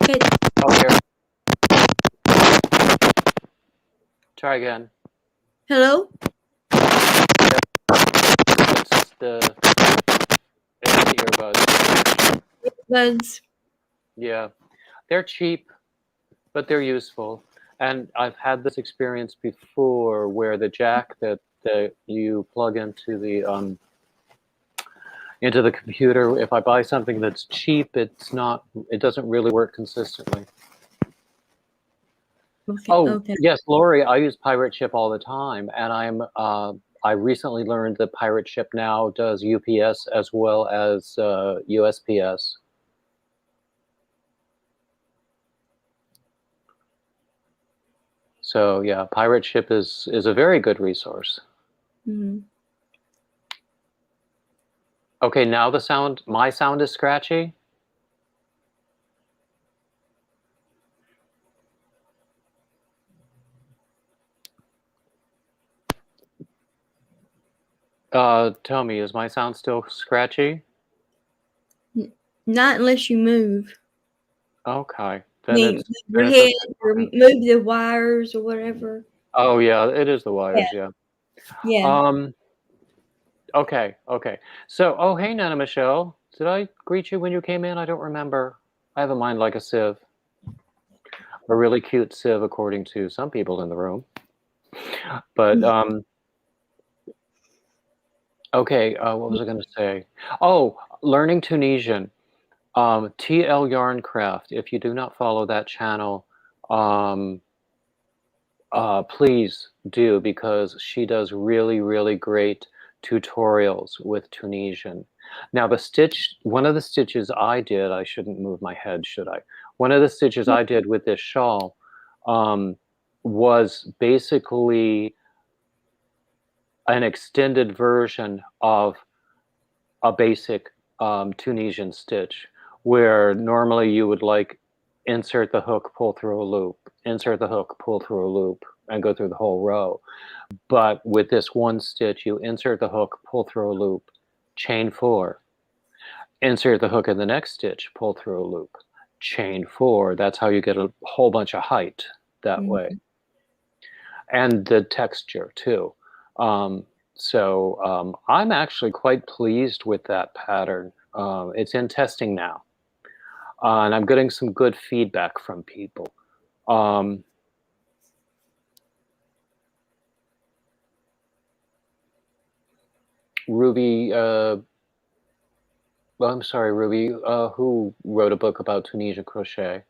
Okay. Oh, here. Try again. Hello? It's the earbuds. Buds. Yeah, they're cheap, but they're useful. And I've had this experience before where the jack that you plug into the computer, if I buy something that's cheap, it doesn't really work consistently. Okay. Oh, okay. yes, Lori, I use Pirate Ship all the time, and I recently learned that Pirate Ship now does UPS as well as USPS. So yeah, Pirate Ship is a very good resource. Mm-hmm. Okay, now my sound is scratchy. Tell me, is my sound still scratchy? Not unless you move. Okay, then your head or move the wires or whatever. Oh yeah, it is the wires. Yeah. Yeah. Okay. So, oh hey, Nana Michelle, did I greet you when you came in? I don't remember. I have a mind like a sieve. A really cute sieve, according to some people in the room. But okay, what was I going to say? Oh, learning Tunisian. TL Yarncraft. If you do not follow that channel, please do, because she does really, really great tutorials with Tunisian. Now, one of the stitches I did, I shouldn't move my head, should I? One of the stitches I did with this shawl was basically an extended version of a basic Tunisian stitch, where normally you would like insert the hook, pull through a loop, insert the hook, pull through a loop, and go through the whole row. But with this one stitch, you insert the hook, pull through a loop, chain 4, insert the hook in the next stitch, pull through a loop, chain 4. That's how you get a whole bunch of height that way. And the texture too. So I'm actually quite pleased with that pattern. It's in testing now, and I'm getting some good feedback from people. Ruby, well, I'm sorry, Ruby, who wrote a book about Tunisian crochet?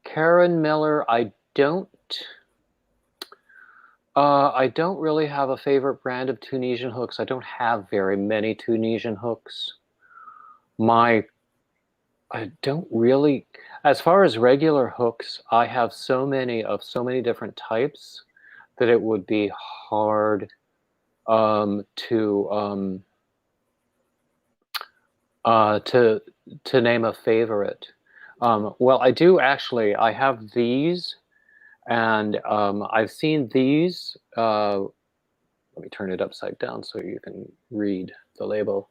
Karen Miller, I don't really have a favorite brand of Tunisian hooks. I don't have very many Tunisian hooks. I don't really, as far as regular hooks, I have so many of so many different types that it would be hard to name a favorite. Well, I do actually. I have these, and I've seen these. Let me turn it upside down so you can read the label.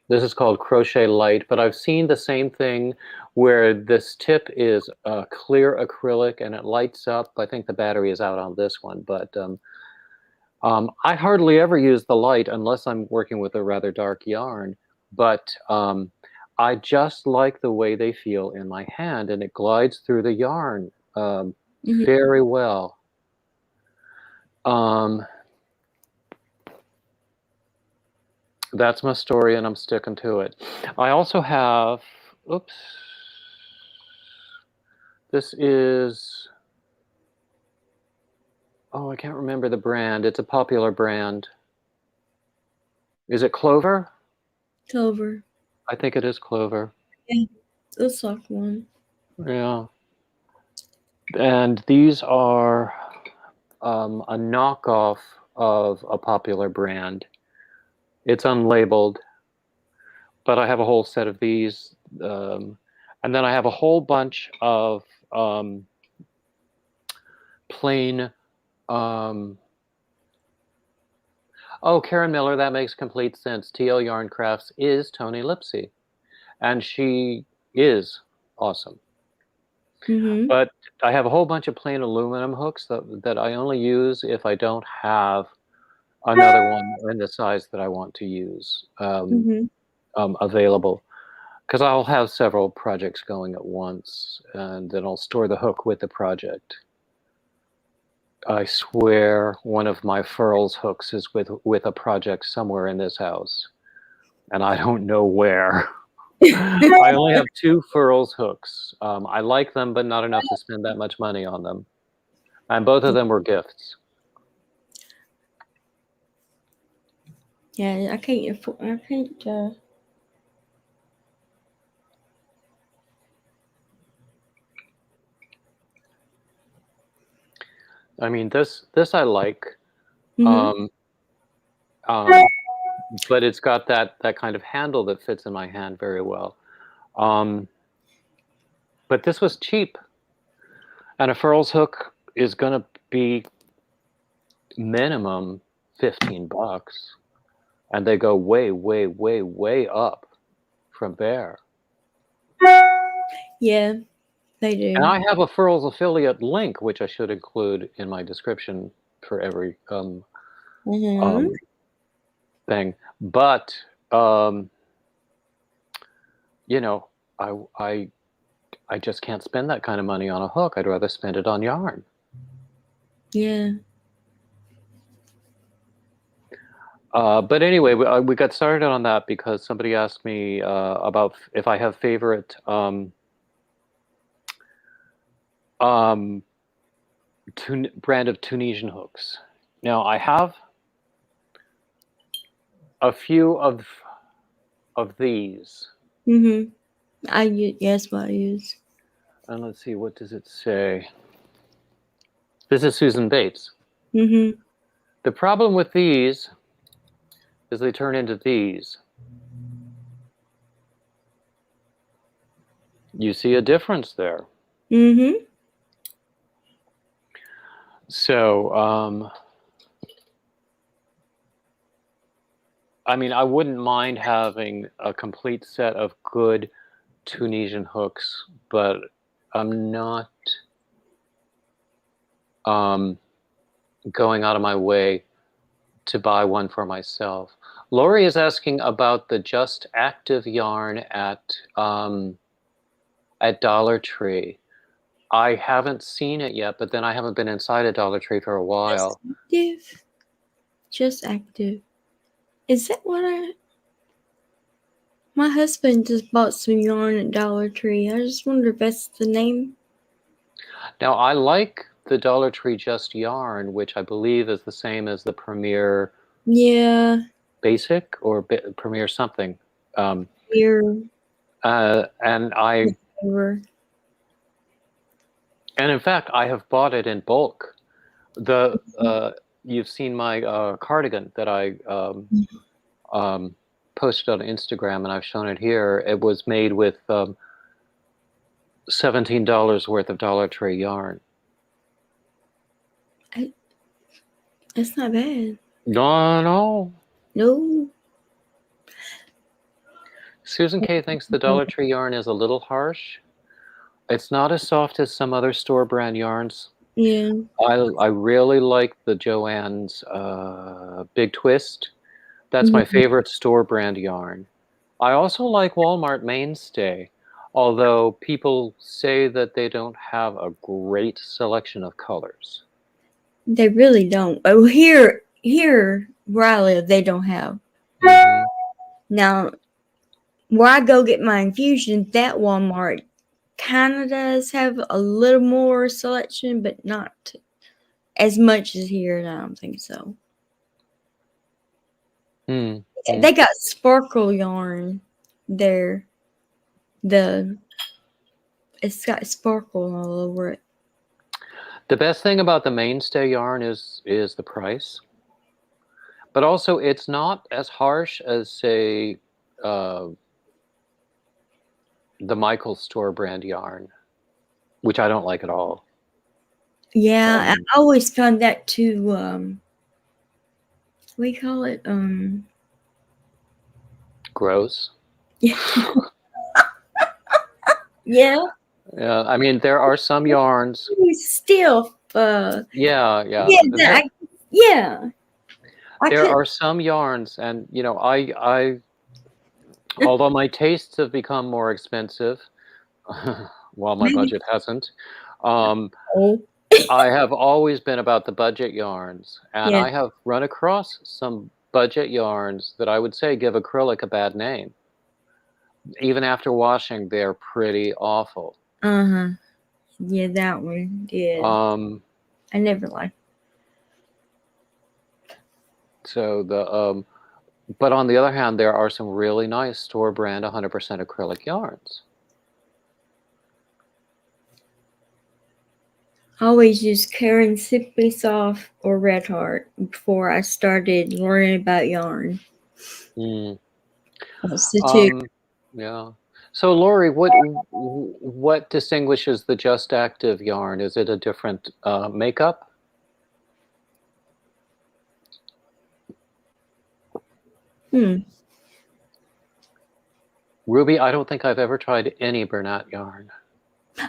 This is called Crochet Light, but I've seen the same thing where this tip is clear acrylic and it lights up. I think the battery is out on this one, but I hardly ever use the light unless I'm working with a rather dark yarn. But I just like the way they feel in my hand, and it glides through the yarn very well. That's my story, and I'm sticking to it. I also have, oops, this is, oh, I can't remember the brand. It's a popular brand. Is it Clover? Clover. I think it is Clover. Yeah, the soft one. Yeah. And these are a knockoff of a popular brand. It's unlabeled, but I have a whole set of these. And then I have a whole bunch of plain. Oh, Karen Miller, that makes complete sense. TL Yarn Crafts is Tony Lipsy, and she is awesome. Mm-hmm. But I have a whole bunch of plain aluminum hooks that I only use if I don't have another one in the size that I want to use Mm-hmm. available. Because I'll have several projects going at once, and then I'll store the hook with the project. I swear one of my furls hooks is with a project somewhere in this house, and I don't know where. I only have 2 furls hooks. I like them, but not enough to spend that much money on them. And both of them were gifts. Yeah, I can't afford. I can't. I mean, this I like, Mm-hmm. but it's got that kind of handle that fits in my hand very well. But this was cheap, and a furls hook is going to be minimum $15, and they go way, way, way, way up from there. Yeah, they do. And I have a furls affiliate link, which I should include in my description for every Mm-hmm. thing. But you know, I just can't spend that kind of money on a hook. I'd rather spend it on yarn. Yeah. But anyway, we got started on that because somebody asked me about if I have favorite brand of Tunisian hooks. Now I have a few of these. Mm-hmm. Yes, what I use. And let's see, what does it say? This is Susan Bates. Mm-hmm. The problem with these is they turn into these. You see a difference there. Mm-hmm. So, I mean, I wouldn't mind having a complete set of good Tunisian hooks, but I'm not going out of my way to buy one for myself. Lori is asking about the Just Active yarn at Dollar Tree. I haven't seen it yet, but then I haven't been inside a Dollar Tree for a while. Active. Just active. Is that what I? My husband just bought some yarn at Dollar Tree. I just wonder if that's the name. Now, I like the Dollar Tree Just Yarn, which I believe is the same as the Premier Yeah. Basic or Premier something. Here. And Whatever. and in fact, I have bought it in bulk. You've seen my cardigan that I posted on Instagram, and I've shown it here. It was made with $17 worth of Dollar Tree yarn. That's not bad. No. No. Susan K thinks the Dollar Tree yarn is a little harsh. It's not as soft as some other store brand yarns. Yeah. I really like the Joann's Big Twist. That's my favorite store brand yarn. I also like Walmart Mainstay, although people say that they don't have a great selection of colors. They really don't. Oh, here where I live, they don't have. Now, where I go get my infusion, that Walmart kind of does have a little more selection, but not as much as here. I don't think so. They got sparkle yarn there. It's got sparkle all over it. The best thing about the mainstay yarn is the price, but also it's not as harsh as, say, the Michaels store brand yarn, which I don't like at all. Yeah, I always found that too. We call it gross. Yeah. Yeah. Yeah, I mean there are some yarns. Still. Yeah. Yeah. There are some yarns, and you know, I although my tastes have become more expensive, while my budget hasn't, I have always been about the budget yarns, and Yeah. I have run across some budget yarns that I would say give acrylic a bad name. Even after washing, they're pretty awful. Yeah, that one did. I never liked. So but on the other hand, there are some really nice store brand 100% acrylic yarns. I always used Karen Simply Soft or Red Heart before I started learning about yarn. That's the two. Yeah. So Lori, what distinguishes the Just Active yarn? Is it a different makeup? Ruby, I don't think I've ever tried any Bernat yarn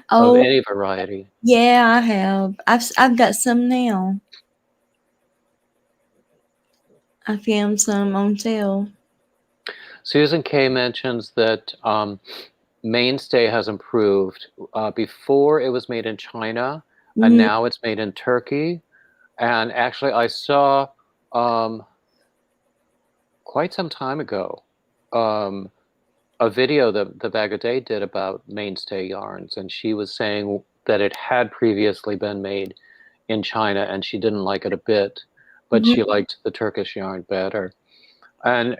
of any variety. Yeah, I have. I've got some now. I found some on sale. Susan K mentions that Mainstay has improved. Before it was made in China, and now it's made in Turkey. And actually, I saw quite some time ago a video that the Bag a Day did about Mainstay yarns, and she was saying that it had previously been made in China, and she didn't like it a bit, but she liked the Turkish yarn better. And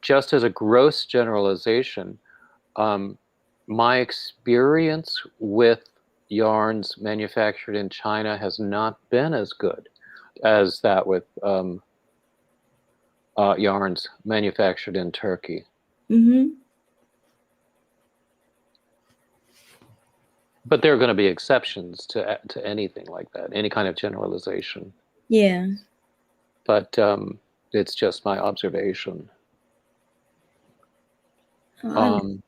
just as a gross generalization, my experience with yarns manufactured in China has not been as good as that with yarns manufactured in Turkey. But there are going to be exceptions to anything like that, any kind of generalization. Yeah. But it's just my observation. So,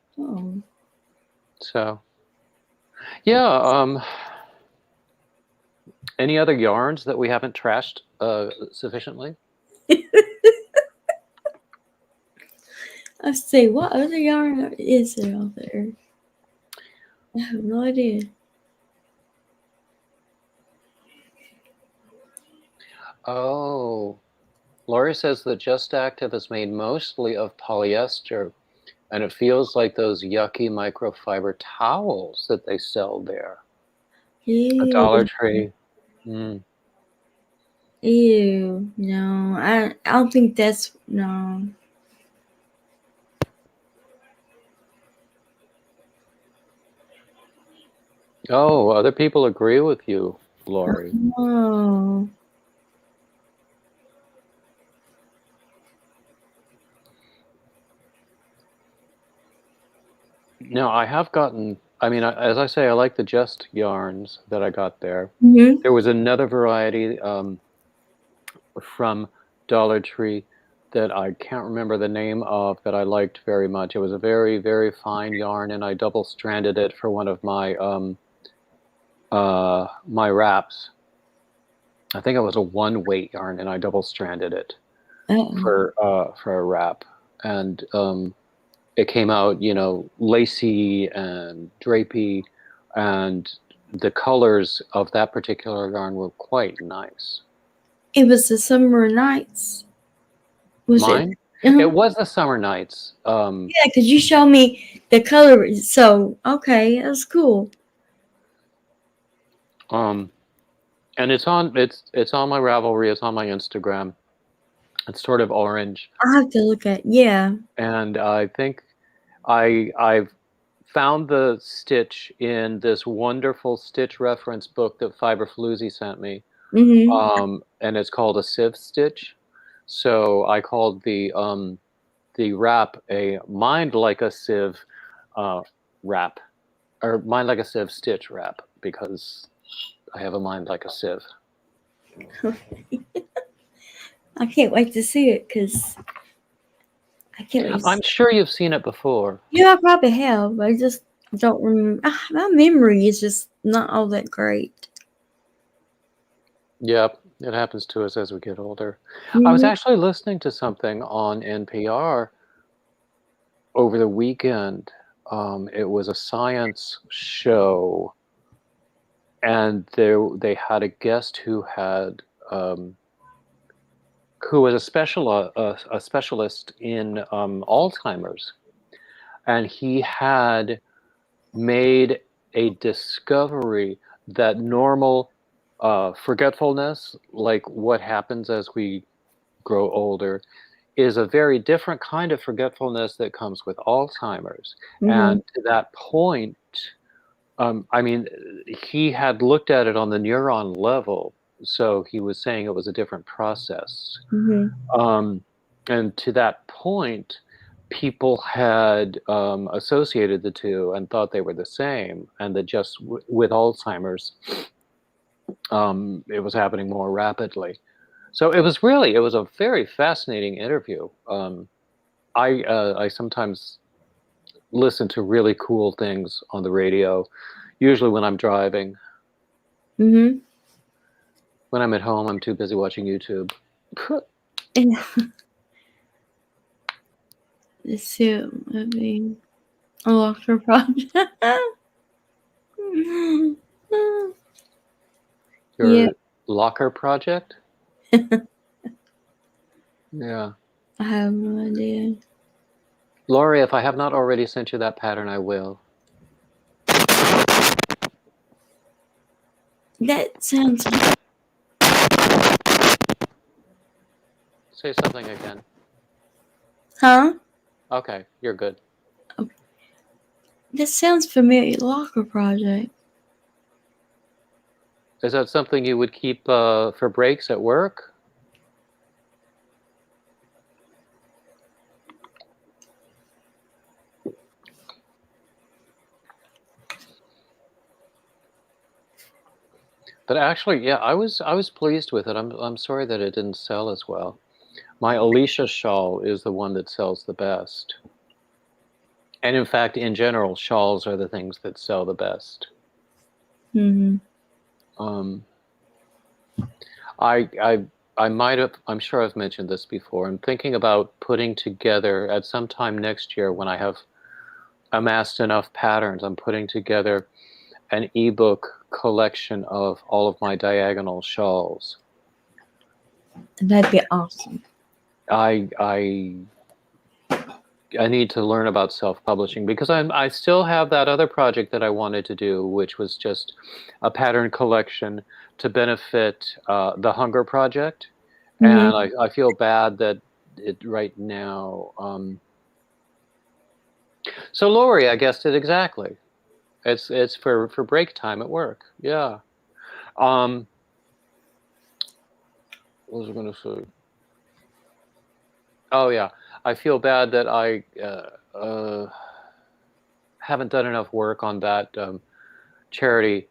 yeah. Any other yarns that we haven't trashed sufficiently? Let's see, what other yarn is there out there? I have no idea. Oh, Lori says that Just Active is made mostly of polyester, and it feels like those yucky microfiber towels that they sell there. Ew. A Dollar Tree. Ew. No, I don't think that's no. Oh, other people agree with you, Lori. Oh. No, I have gotten, I mean, as I say, I like the Just yarns that I got there. There was another variety from Dollar Tree that I can't remember the name of that I liked very much. It was a very, very fine yarn, and I double stranded it for one of my my wraps. I think it was a 1-weight yarn, and I double stranded it for a wrap, and it came out, you know, lacy and drapey, and the colors of that particular yarn were quite nice. It was the Summer Nights. Was Mine? it? It was the summer nights. Yeah, because you showed me the color. So, okay, that's cool. And it's on my Ravelry. It's on my Instagram. It's sort of orange, I'll have to look at. Yeah. and I think I've found the stitch in this wonderful stitch reference book that Fiber Floozy sent me, and it's called a sieve stitch. So I called the wrap a mind like a sieve wrap, or mind like a sieve stitch wrap, because I have a mind like a sieve. I can't wait to see it because I can't wait. I'm sure you've seen it before. Yeah, I probably have. But I just don't remember. My memory is just not all that great. Yep, it happens to us as we get older. I was actually listening to something on NPR over the weekend. It was a science show, and they had a guest who had who was a specialist in Alzheimer's, and he had made a discovery that normal forgetfulness, like what happens as we grow older, is a very different kind of forgetfulness that comes with Alzheimer's. And to that point, I mean, he had looked at it on the neuron level, so he was saying it was a different process. And to that point, people had associated the two and thought they were the same, and that just with Alzheimer's, it was happening more rapidly. So it was a very fascinating interview. I sometimes listen to really cool things on the radio, usually when I'm driving. When I'm at home, I'm too busy watching YouTube. Let's see. I mean, a locker project. Your locker project? Yeah. I have no idea. Lori, if I have not already sent you that pattern, I will. That sounds. Say something again. Huh? Okay, you're good. Okay. That sounds familiar. Locker project. Is that something you would keep for breaks at work? But actually, yeah, I was pleased with it. I'm sorry that it didn't sell as well. My Alicia Shawl is the one that sells the best. And in fact, in general, shawls are the things that sell the best. I might have, I'm sure I've mentioned this before. I'm thinking about putting together at some time next year, when I have amassed enough patterns, I'm putting together an ebook collection of all of my diagonal shawls. That'd be awesome. I need to learn about self-publishing, because I still have that other project that I wanted to do, which was just a pattern collection to benefit the Hunger Project. And I feel bad that it right now. So Lori, I guessed it exactly. It's for break time at work. Yeah. What was I going to say? Oh yeah, I feel bad that I haven't done enough work on that charity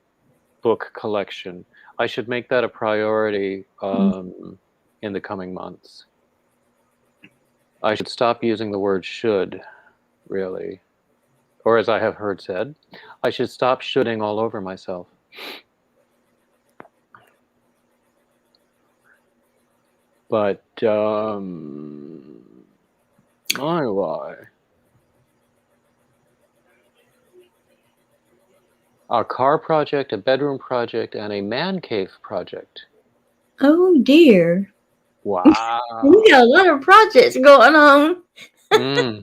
book collection. I should make that a priority in the coming months. I should stop using the word should, really. Or as I have heard said, I should stop shoulding all over myself. But, why? A car project, a bedroom project, and a man cave project. Oh dear. Wow. You got a lot of projects going on. Mm.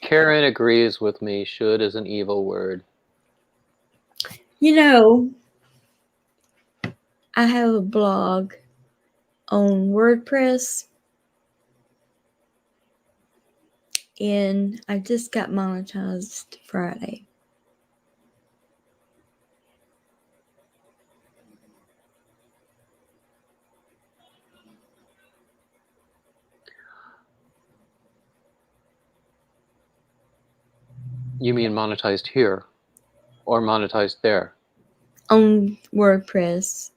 Karen agrees with me. Should is an evil word. You know, I have a blog on WordPress, and I just got monetized Friday. You mean monetized here or monetized there? On WordPress.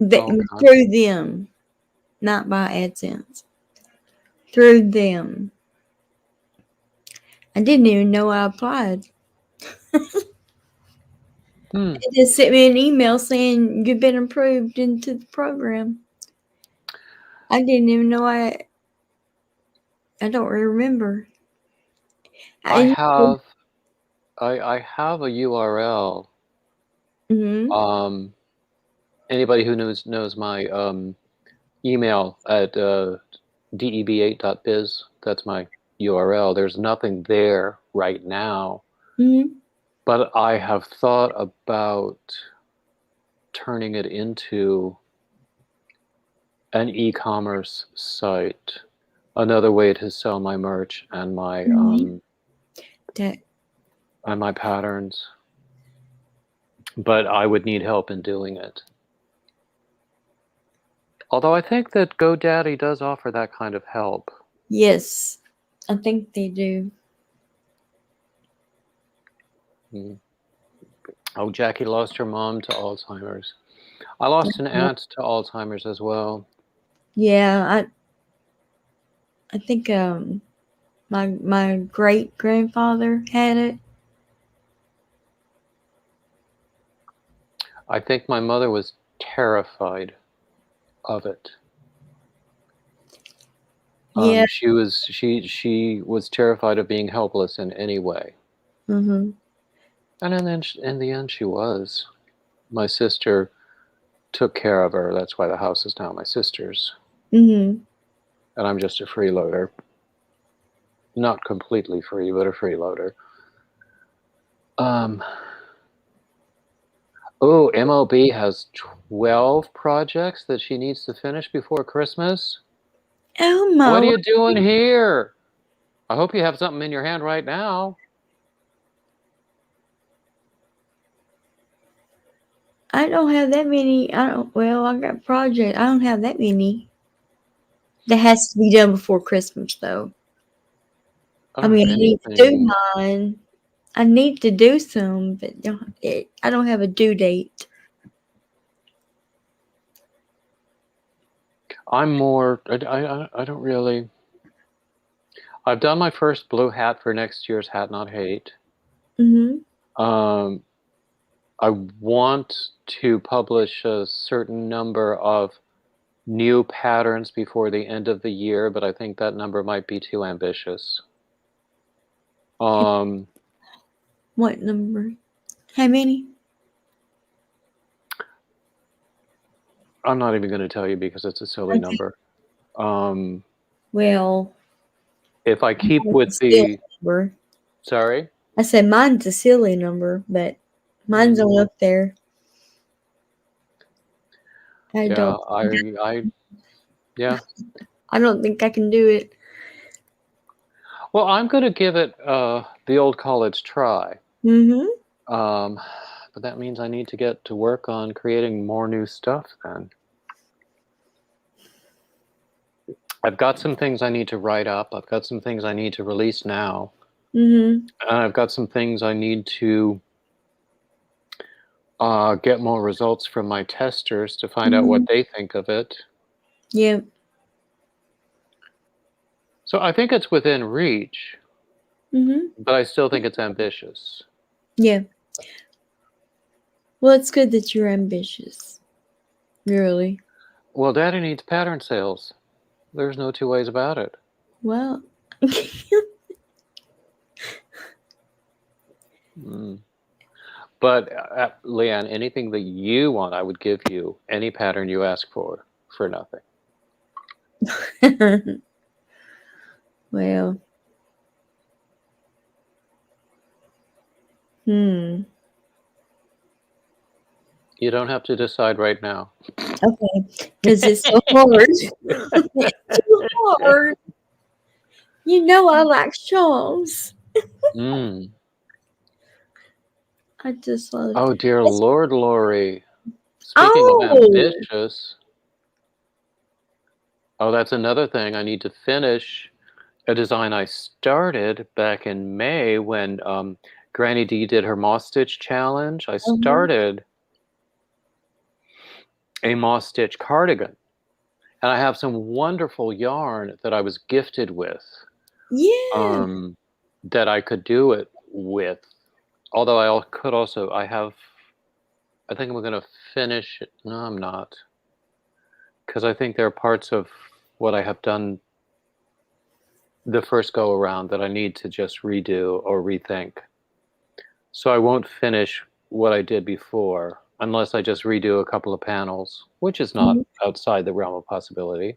Okay. Through them, not by AdSense. Through them. I didn't even know I applied. It just sent me an email saying you've been approved into the program. I didn't even know I don't remember. I have a URL. Mm-hmm. Anybody who knows my email at deb8.biz. That's my URL. There's nothing there right now. Mm-hmm. But I have thought about turning it into an e-commerce site, another way to sell my merch and my and my patterns. But I would need help in doing it. Although I think that GoDaddy does offer that kind of help. Yes, I think they do. Oh, Jackie lost her mom to Alzheimer's. I lost an aunt to Alzheimer's as well. Yeah, I think my great grandfather had it. I think my mother was terrified of it. Yeah. She was terrified of being helpless in any way. Mm-hmm. And then in the end, she was. My sister took care of her. That's why the house is now my sister's. Mm-hmm. And I'm just a freeloader. Not completely free, but a freeloader. Oh, MLB has 12 projects that she needs to finish before Christmas. Oh my! What are you doing here? I hope you have something in your hand right now. I don't have that many. Well, I got project. I don't have that many. That has to be done before Christmas, though. I mean, I need to do mine. I need to do some, but I don't have a due date. I'm more. I don't really. I've done my first blue hat for next year's Hat Not Hate. Mm-hmm. I want to publish a certain number of new patterns before the end of the year, but I think that number might be too ambitious. What number? How many? I'm not even going to tell you because it's a silly number. Well, if I keep with the number. Sorry? I said mine's a silly number, but mine's all up there. I don't think I can do it. Well, I'm going to give it the old college try. Mm-hmm. But that means I need to get to work on creating more new stuff then. I've got some things I need to write up. I've got some things I need to release now. Mm-hmm. And I've got some things I need to get more results from my testers to find out what they think of it. Yeah. So I think it's within reach. Mm-hmm. But I still think it's ambitious. Yeah. Well, it's good that you're ambitious. Really. Well, Daddy needs pattern sales. There's no two ways about it. Well. But Leanne, anything that you want, I would give you any pattern you ask for nothing. Well, hmm. You don't have to decide right now. Okay, because it's so hard. It's too hard. You know I like shawls. Mm. I just love. Oh dear It's, Lord, Lori. Speaking of oh, ambitious, oh, that's another thing. I need to finish a design I started back in May when Granny D did her moss stitch challenge. I uh-huh. started a moss stitch cardigan, and I have some wonderful yarn that I was gifted with Yeah. that I could do it with. Although could also, I think I'm going to finish it. No, I'm not. Because I think there are parts of what I have done the first go around that I need to just redo or rethink. So I won't finish what I did before unless I just redo a couple of panels, which is not outside the realm of possibility.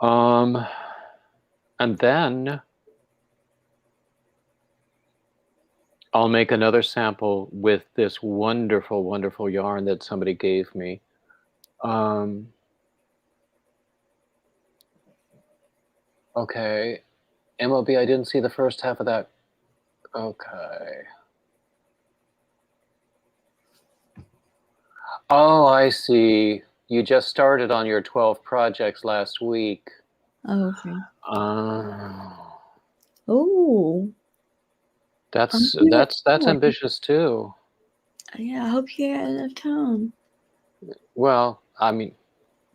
And then I'll make another sample with this wonderful, wonderful yarn that somebody gave me. Okay. MLB, I didn't see the first half of that. Okay. Oh, I see. You just started on your 12 projects last week. Oh, okay. Oh. I'm That's ambitious too. Yeah, I hope you had enough time. Well, I mean,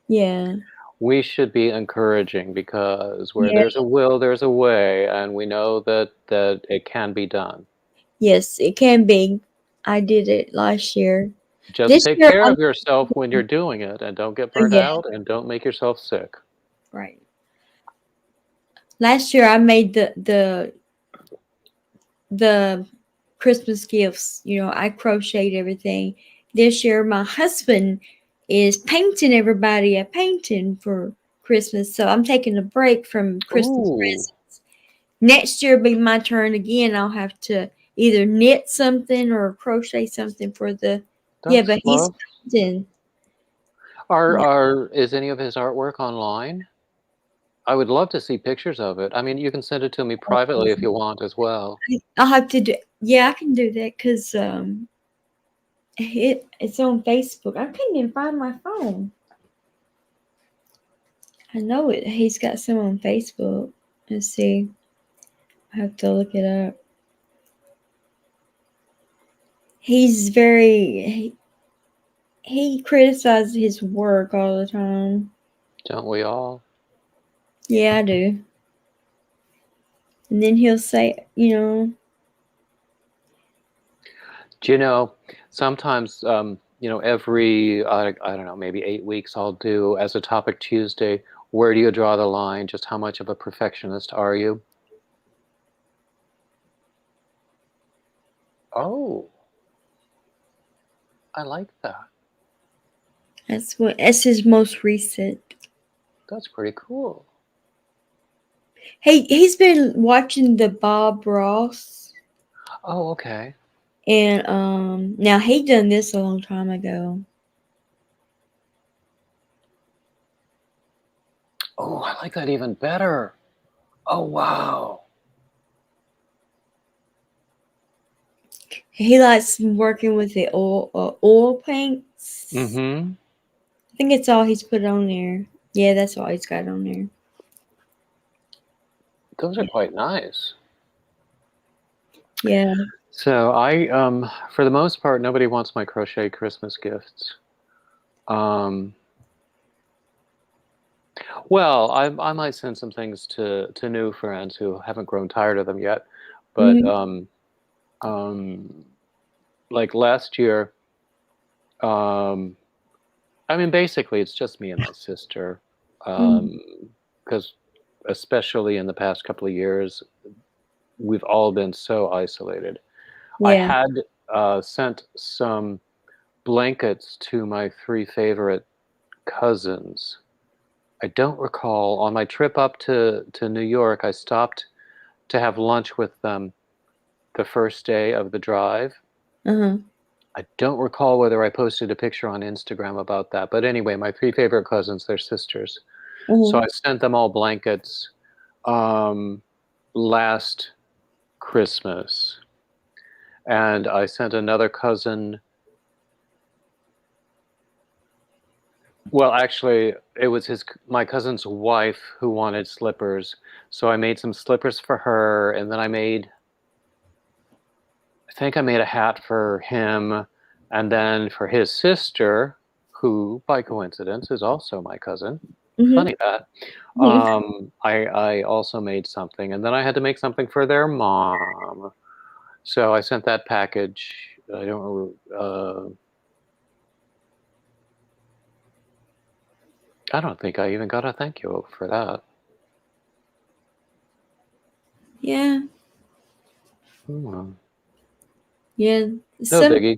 Yeah. we should be encouraging because where Yeah. there's a will, there's a way, and we know that it can be done. Yes, it can be. I did it last year. Just This take year, care of yourself when you're doing it, and don't get burnt yeah, out, and don't make yourself sick. right. Last year, I made the Christmas gifts. You know, I crocheted everything. This year, my husband is painting everybody a painting for Christmas, so I'm taking a break from Christmas Ooh, presents. Next year will be my turn again. I'll have to either knit something or crochet something for the. Yeah, that's but he's love. painting. Is any of his artwork online? I would love to see pictures of it. I mean, you can send it to me privately if you want as well. I'll have to do. Yeah, I can do that because it's on Facebook. I couldn't even find my phone. I know it. He's got some on Facebook. Let's see. I have to look it up. He's very. He criticizes his work all the time. Don't we all? Yeah, I do. And then he'll say, Do you know, sometimes, every, I don't know, maybe 8 weeks, I'll do as a topic Tuesday, where do you draw the line? Just how much of a perfectionist are you? Oh, I like that. that's his most recent. That's pretty cool. Hey, he's been watching the Bob Ross, Oh, okay. and now he done this a long time ago. Oh, I like that even better. Oh, wow. He likes working with the oil paints. Mm-hmm. I think it's all he's put on there. Yeah, that's all he's got on there. Those are quite nice. Yeah. So for the most part, nobody wants my crochet Christmas gifts. Well, I might send some things to new friends who haven't grown tired of them yet, but Mhm. like last year, um, I mean, basically, it's just me and my sister, Mhm. because especially in the past couple of years, we've all been so isolated. I Yeah. had sent some blankets to my 3 favorite cousins. I don't recall. On my trip up to New York, I stopped to have lunch with them the first day of the drive. Uh-huh. I don't recall whether I posted a picture on Instagram about that, but anyway, my 3 favorite cousins, they're sisters. So Uh-huh. I sent them all blankets, last Christmas, and I sent another cousin. Well, actually, it was my cousin's wife who wanted slippers, so I made some slippers for her, and then I think I made a hat for him, and then for his sister, who by coincidence is also my cousin. Mm-hmm. Funny that. Yeah. I also made something, and then I had to make something for their mom. So I sent that package. I don't. I don't think I even got a thank you for that. Yeah. Hmm. Yeah. No biggie.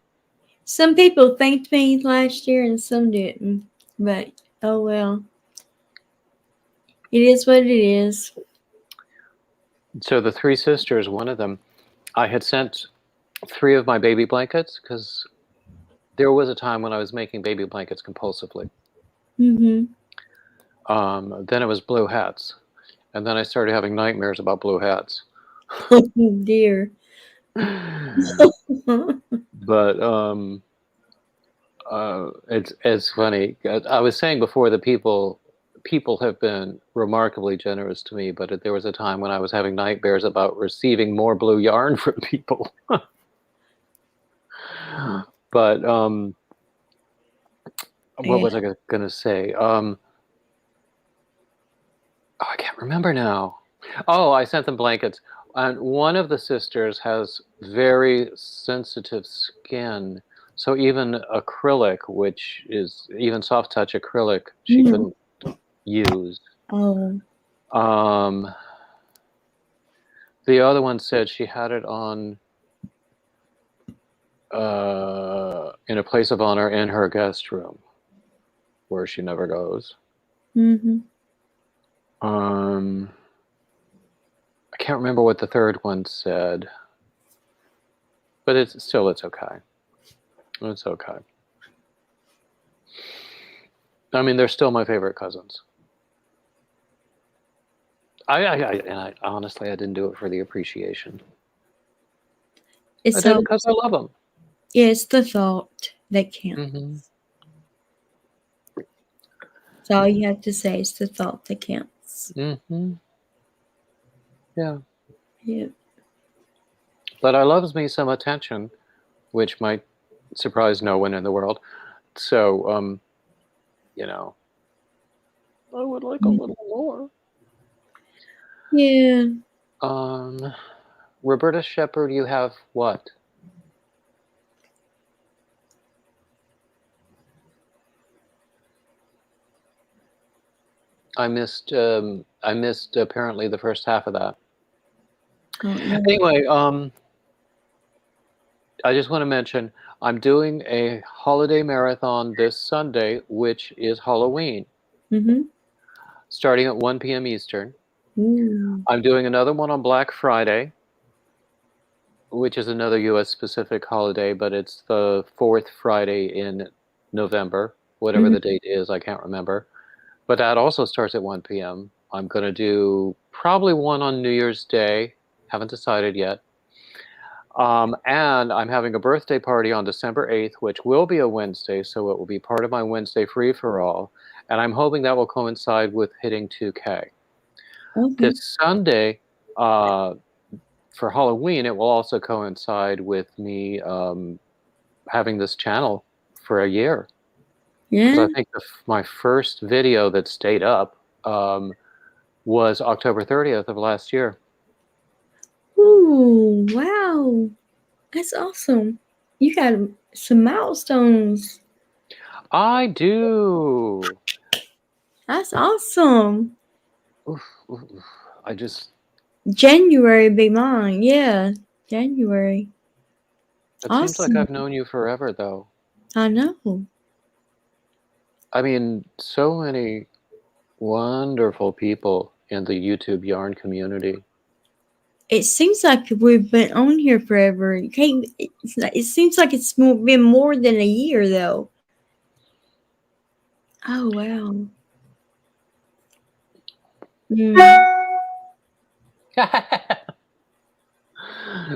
Some people thanked me last year and some didn't. But oh well. It is what it is. So the 3 sisters, one of them, I had sent 3 of my baby blankets because there was a time when I was making baby blankets compulsively. Mm-hmm. Then it was blue hats, and then I started having nightmares about blue hats. Oh dear. But it's funny. I was saying before that people have been remarkably generous to me, but there was a time when I was having nightmares about receiving more blue yarn from people. But what Yeah. was I going to say? I can't remember now. Oh, I sent them blankets. And one of the sisters has very sensitive skin. So even acrylic, which is even soft touch acrylic, she Mhm. couldn't use. Oh. The other one said she had it on in a place of honor in her guest room, where she never goes. Mm-hmm. I can't remember what the third one said, but it's okay. It's okay. I mean, they're still my favorite cousins. I honestly, I didn't do it for the appreciation. I It's did so it because I love them. yeah, it's the thought that counts. Mm-hmm. That's all you have to say. It's the thought that counts. Mm-hmm. Yeah. Yeah. But I loves me some attention, which might surprise no one in the world. So, I would like a little more. Yeah. Roberta Shepherd, you have what? I missed apparently the first half of that. Anyway, I just want to mention I'm doing a holiday marathon this Sunday, which is Halloween, Mm-hmm. starting at 1 p.m. Eastern. Ooh. I'm doing another one on Black Friday, which is another U.S. specific holiday, but it's the 4th Friday in November, whatever Mm-hmm. the date is, I can't remember. But that also starts at 1 p.m. I'm going to do probably one on New Year's Day. Haven't decided yet. And I'm having a birthday party on December 8th, which will be a Wednesday, so it will be part of my Wednesday free-for-all. And I'm hoping that will coincide with hitting 2K. Okay. This Sunday, for Halloween, it will also coincide with me having this channel for a year. Because Yeah. I think my first video that stayed up was October 30th of last year. Ooh. Wow. That's awesome. You got some milestones. I do. That's awesome. Oof, oof, oof. I just January be mine. Yeah. January. It seems like Awesome. I've known you forever, though. I know. I mean, so many wonderful people in the YouTube yarn community. It seems like we've been on here forever. It seems like it's been more than a year, though. Oh, wow.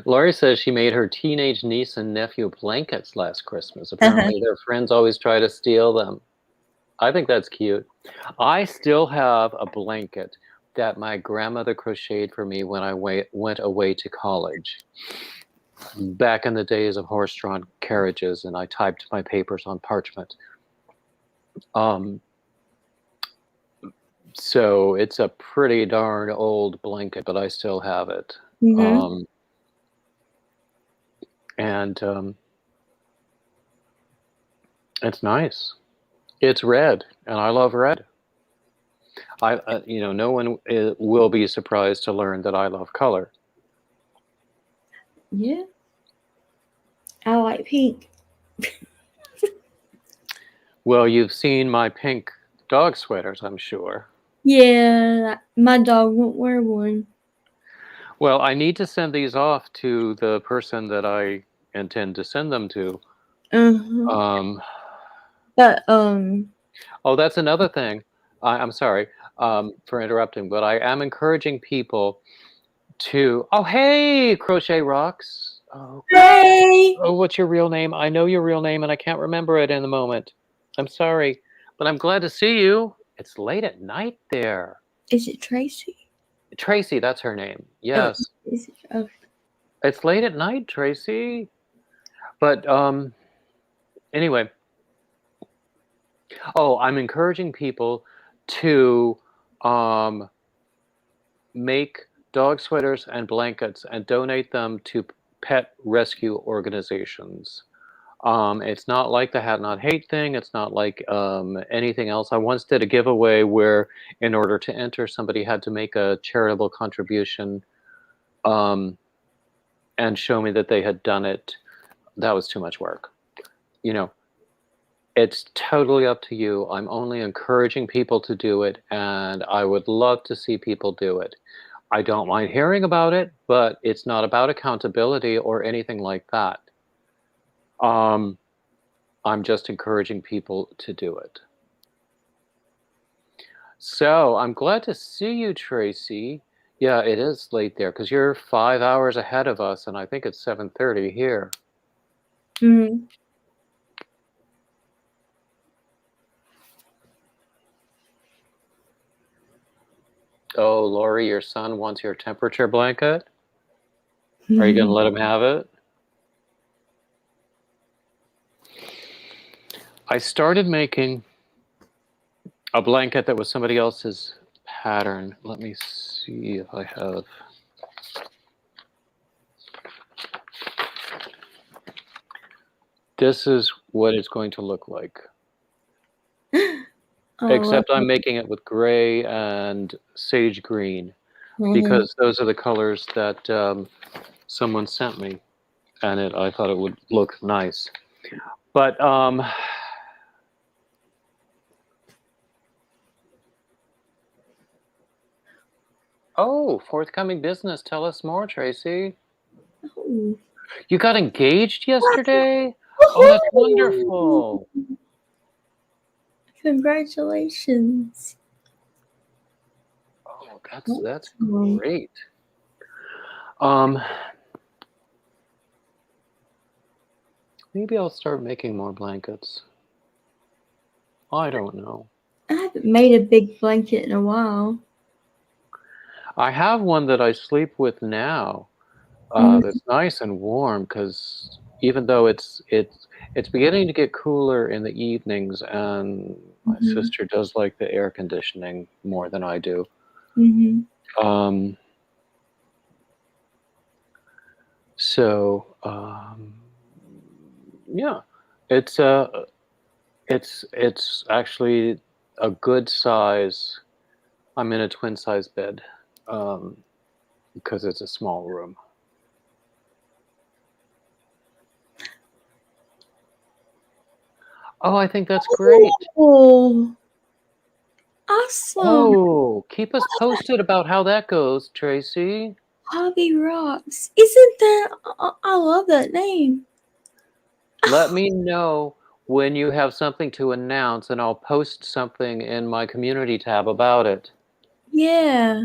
Lori says she made her teenage niece and nephew blankets last Christmas. Apparently, their friends always try to steal them. I think that's cute. I still have a blanket that my grandmother crocheted for me when I went away to college. Back in the days of horse-drawn carriages, and I typed my papers on parchment. So it's a pretty darn old blanket, but I still have it. And it's nice. It's red, and I love red. No one will be surprised to learn that I love color. Yeah. I like pink. Well, you've seen my pink dog sweaters, I'm sure. Yeah, my dog won't wear one. Well, I need to send these off to the person that I intend to send them to. Oh, that's another thing. I'm sorry for interrupting, but I am encouraging people to. Oh, hey, Crochet Rocks. Oh, hey. Oh, what's your real name? I know your real name, and I can't remember it in the moment. I'm sorry, but I'm glad to see you. It's late at night there. Is it Tracy? Tracy, that's her name. Yes. It's late at night, Tracy. But anyway. Oh, I'm encouraging people to make dog sweaters and blankets and donate them to pet rescue organizations. It's not like the Hat Not Hate thing. It's not like anything else. I once did a giveaway where, in order to enter, somebody had to make a charitable contribution and show me that they had done it. That was too much work. It's totally up to you. I'm only encouraging people to do it, and I would love to see people do it. I don't mind hearing about it, but it's not about accountability or anything like that. I'm just encouraging people to do it. So I'm glad to see you, Tracy. Yeah, it is late there because you're 5 hours ahead of us, and I think it's 7:30 here. Oh, Lori, your son wants your temperature blanket? Are you going to let him have it? I started making a blanket that was somebody else's pattern. Let me see if I have. This is what it's going to look like. Except I'm making it with gray and sage green because those are the colors that someone sent me, and I thought it would look nice. But oh, forthcoming business. Tell us more, Tracy. Oh. You got engaged yesterday? Oh, that's wonderful. Congratulations. Oh, that's great. Maybe I'll start making more blankets. I don't know. I haven't made a big blanket in a while. I have one that I sleep with now. That's nice and warm because even though it's beginning to get cooler in the evenings, and my sister does like the air conditioning more than I do. Yeah, it's actually a good size. I'm in a twin size bed because it's a small room. Oh, I think that's great. Oh, awesome. Oh, keep us posted about how that goes, Tracy. Hobby Rocks. Isn't that? I love that name. Let me know when you have something to announce, and I'll post something in my community tab about it. Yeah.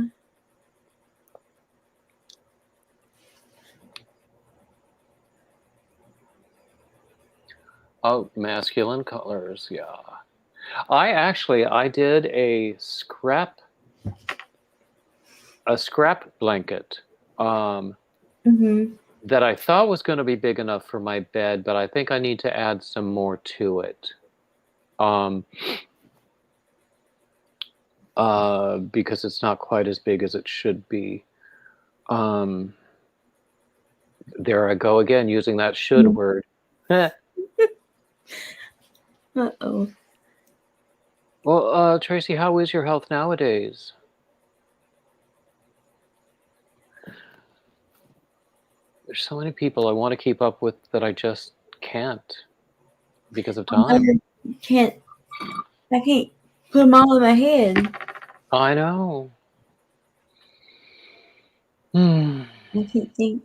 Oh, masculine colors, yeah. I did a scrap blanket Mhm. that I thought was going to be big enough for my bed, but I think I need to add some more to it. Because it's not quite as big as it should be. There I go again, using that should word. Uh-oh. Well, Tracy, how is your health nowadays? There's so many people I want to keep up with that I just can't because of time. Can't. I can't put them all in my head. I know. Hmm. I can't think.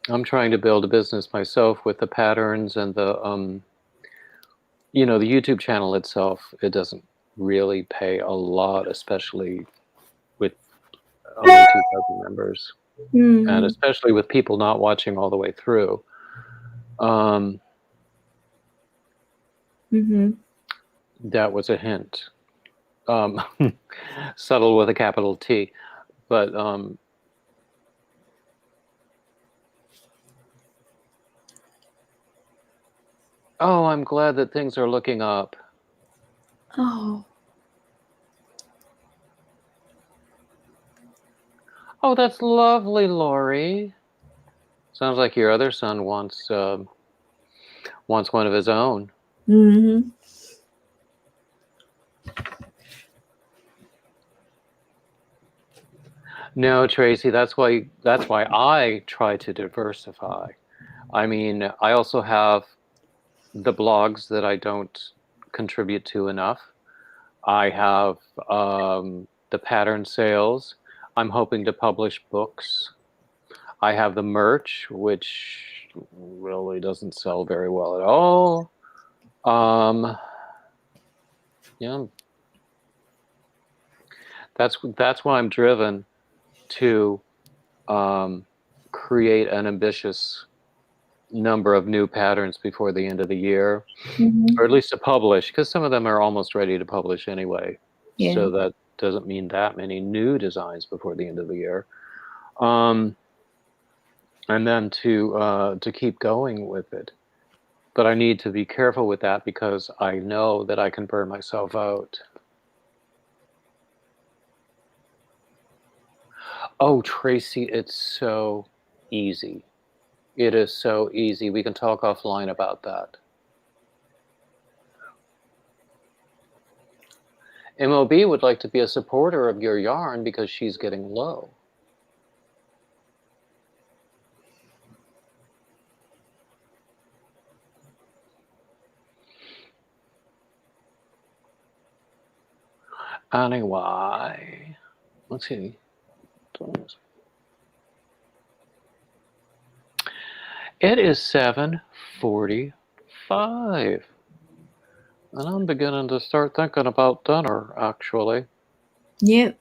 I'm trying to build a business myself with the patterns and the the YouTube channel itself. It doesn't really pay a lot, especially with only 2,000 members, and Mhm. especially with people not watching all the way through. Mhm. That was a hint. Um, subtle with a capital T, but oh, I'm glad that things are looking up. Oh. Oh, that's lovely, Lori. Sounds like your other son wants one of his own. Mhm. No, Tracy, that's why I try to diversify. I mean, I also have the blogs that I don't contribute to enough. I have the pattern sales. I'm hoping to publish books. I have the merch, which really doesn't sell very well at all. Yeah, that's why I'm driven to create an ambitious number of new patterns before the end of the year, or Mhm. at least to publish, because some of them are almost ready to publish anyway. Yeah. So that doesn't mean that many new designs before the end of the year. And then to keep going with it. But I need to be careful with that because I know that I can burn myself out. Oh, Tracy, it's so easy. It is so easy. We can talk offline about that. MOB would like to be a supporter of your yarn because she's getting low. Anyway, let's see. It is 7:45. And I'm beginning to start thinking about dinner, actually. Yep.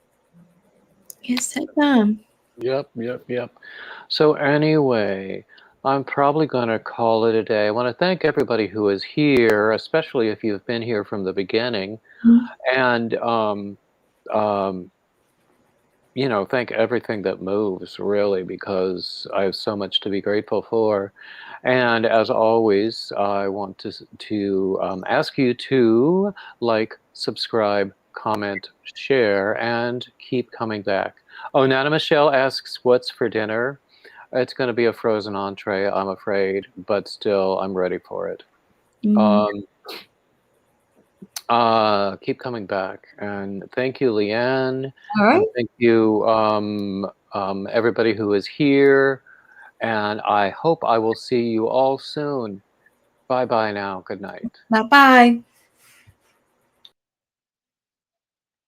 It's that time. Yep. So anyway, I'm probably going to call it a day. I want to thank everybody who is here, especially if you've been here from the beginning. Mhm. And, um, thank everything that moves, really, because I have so much to be grateful for. And as always, I want to ask you to like, subscribe, comment, share, and keep coming back. Oh, Nana Michelle asks, what's for dinner? It's going to be a frozen entree, I'm afraid, but still, I'm ready for it. Mhm. Um, keep coming back. And thank you, Leanne. All And right. thank you, everybody who is here. And I hope I will see you all soon. Bye bye now. Good night. Bye bye.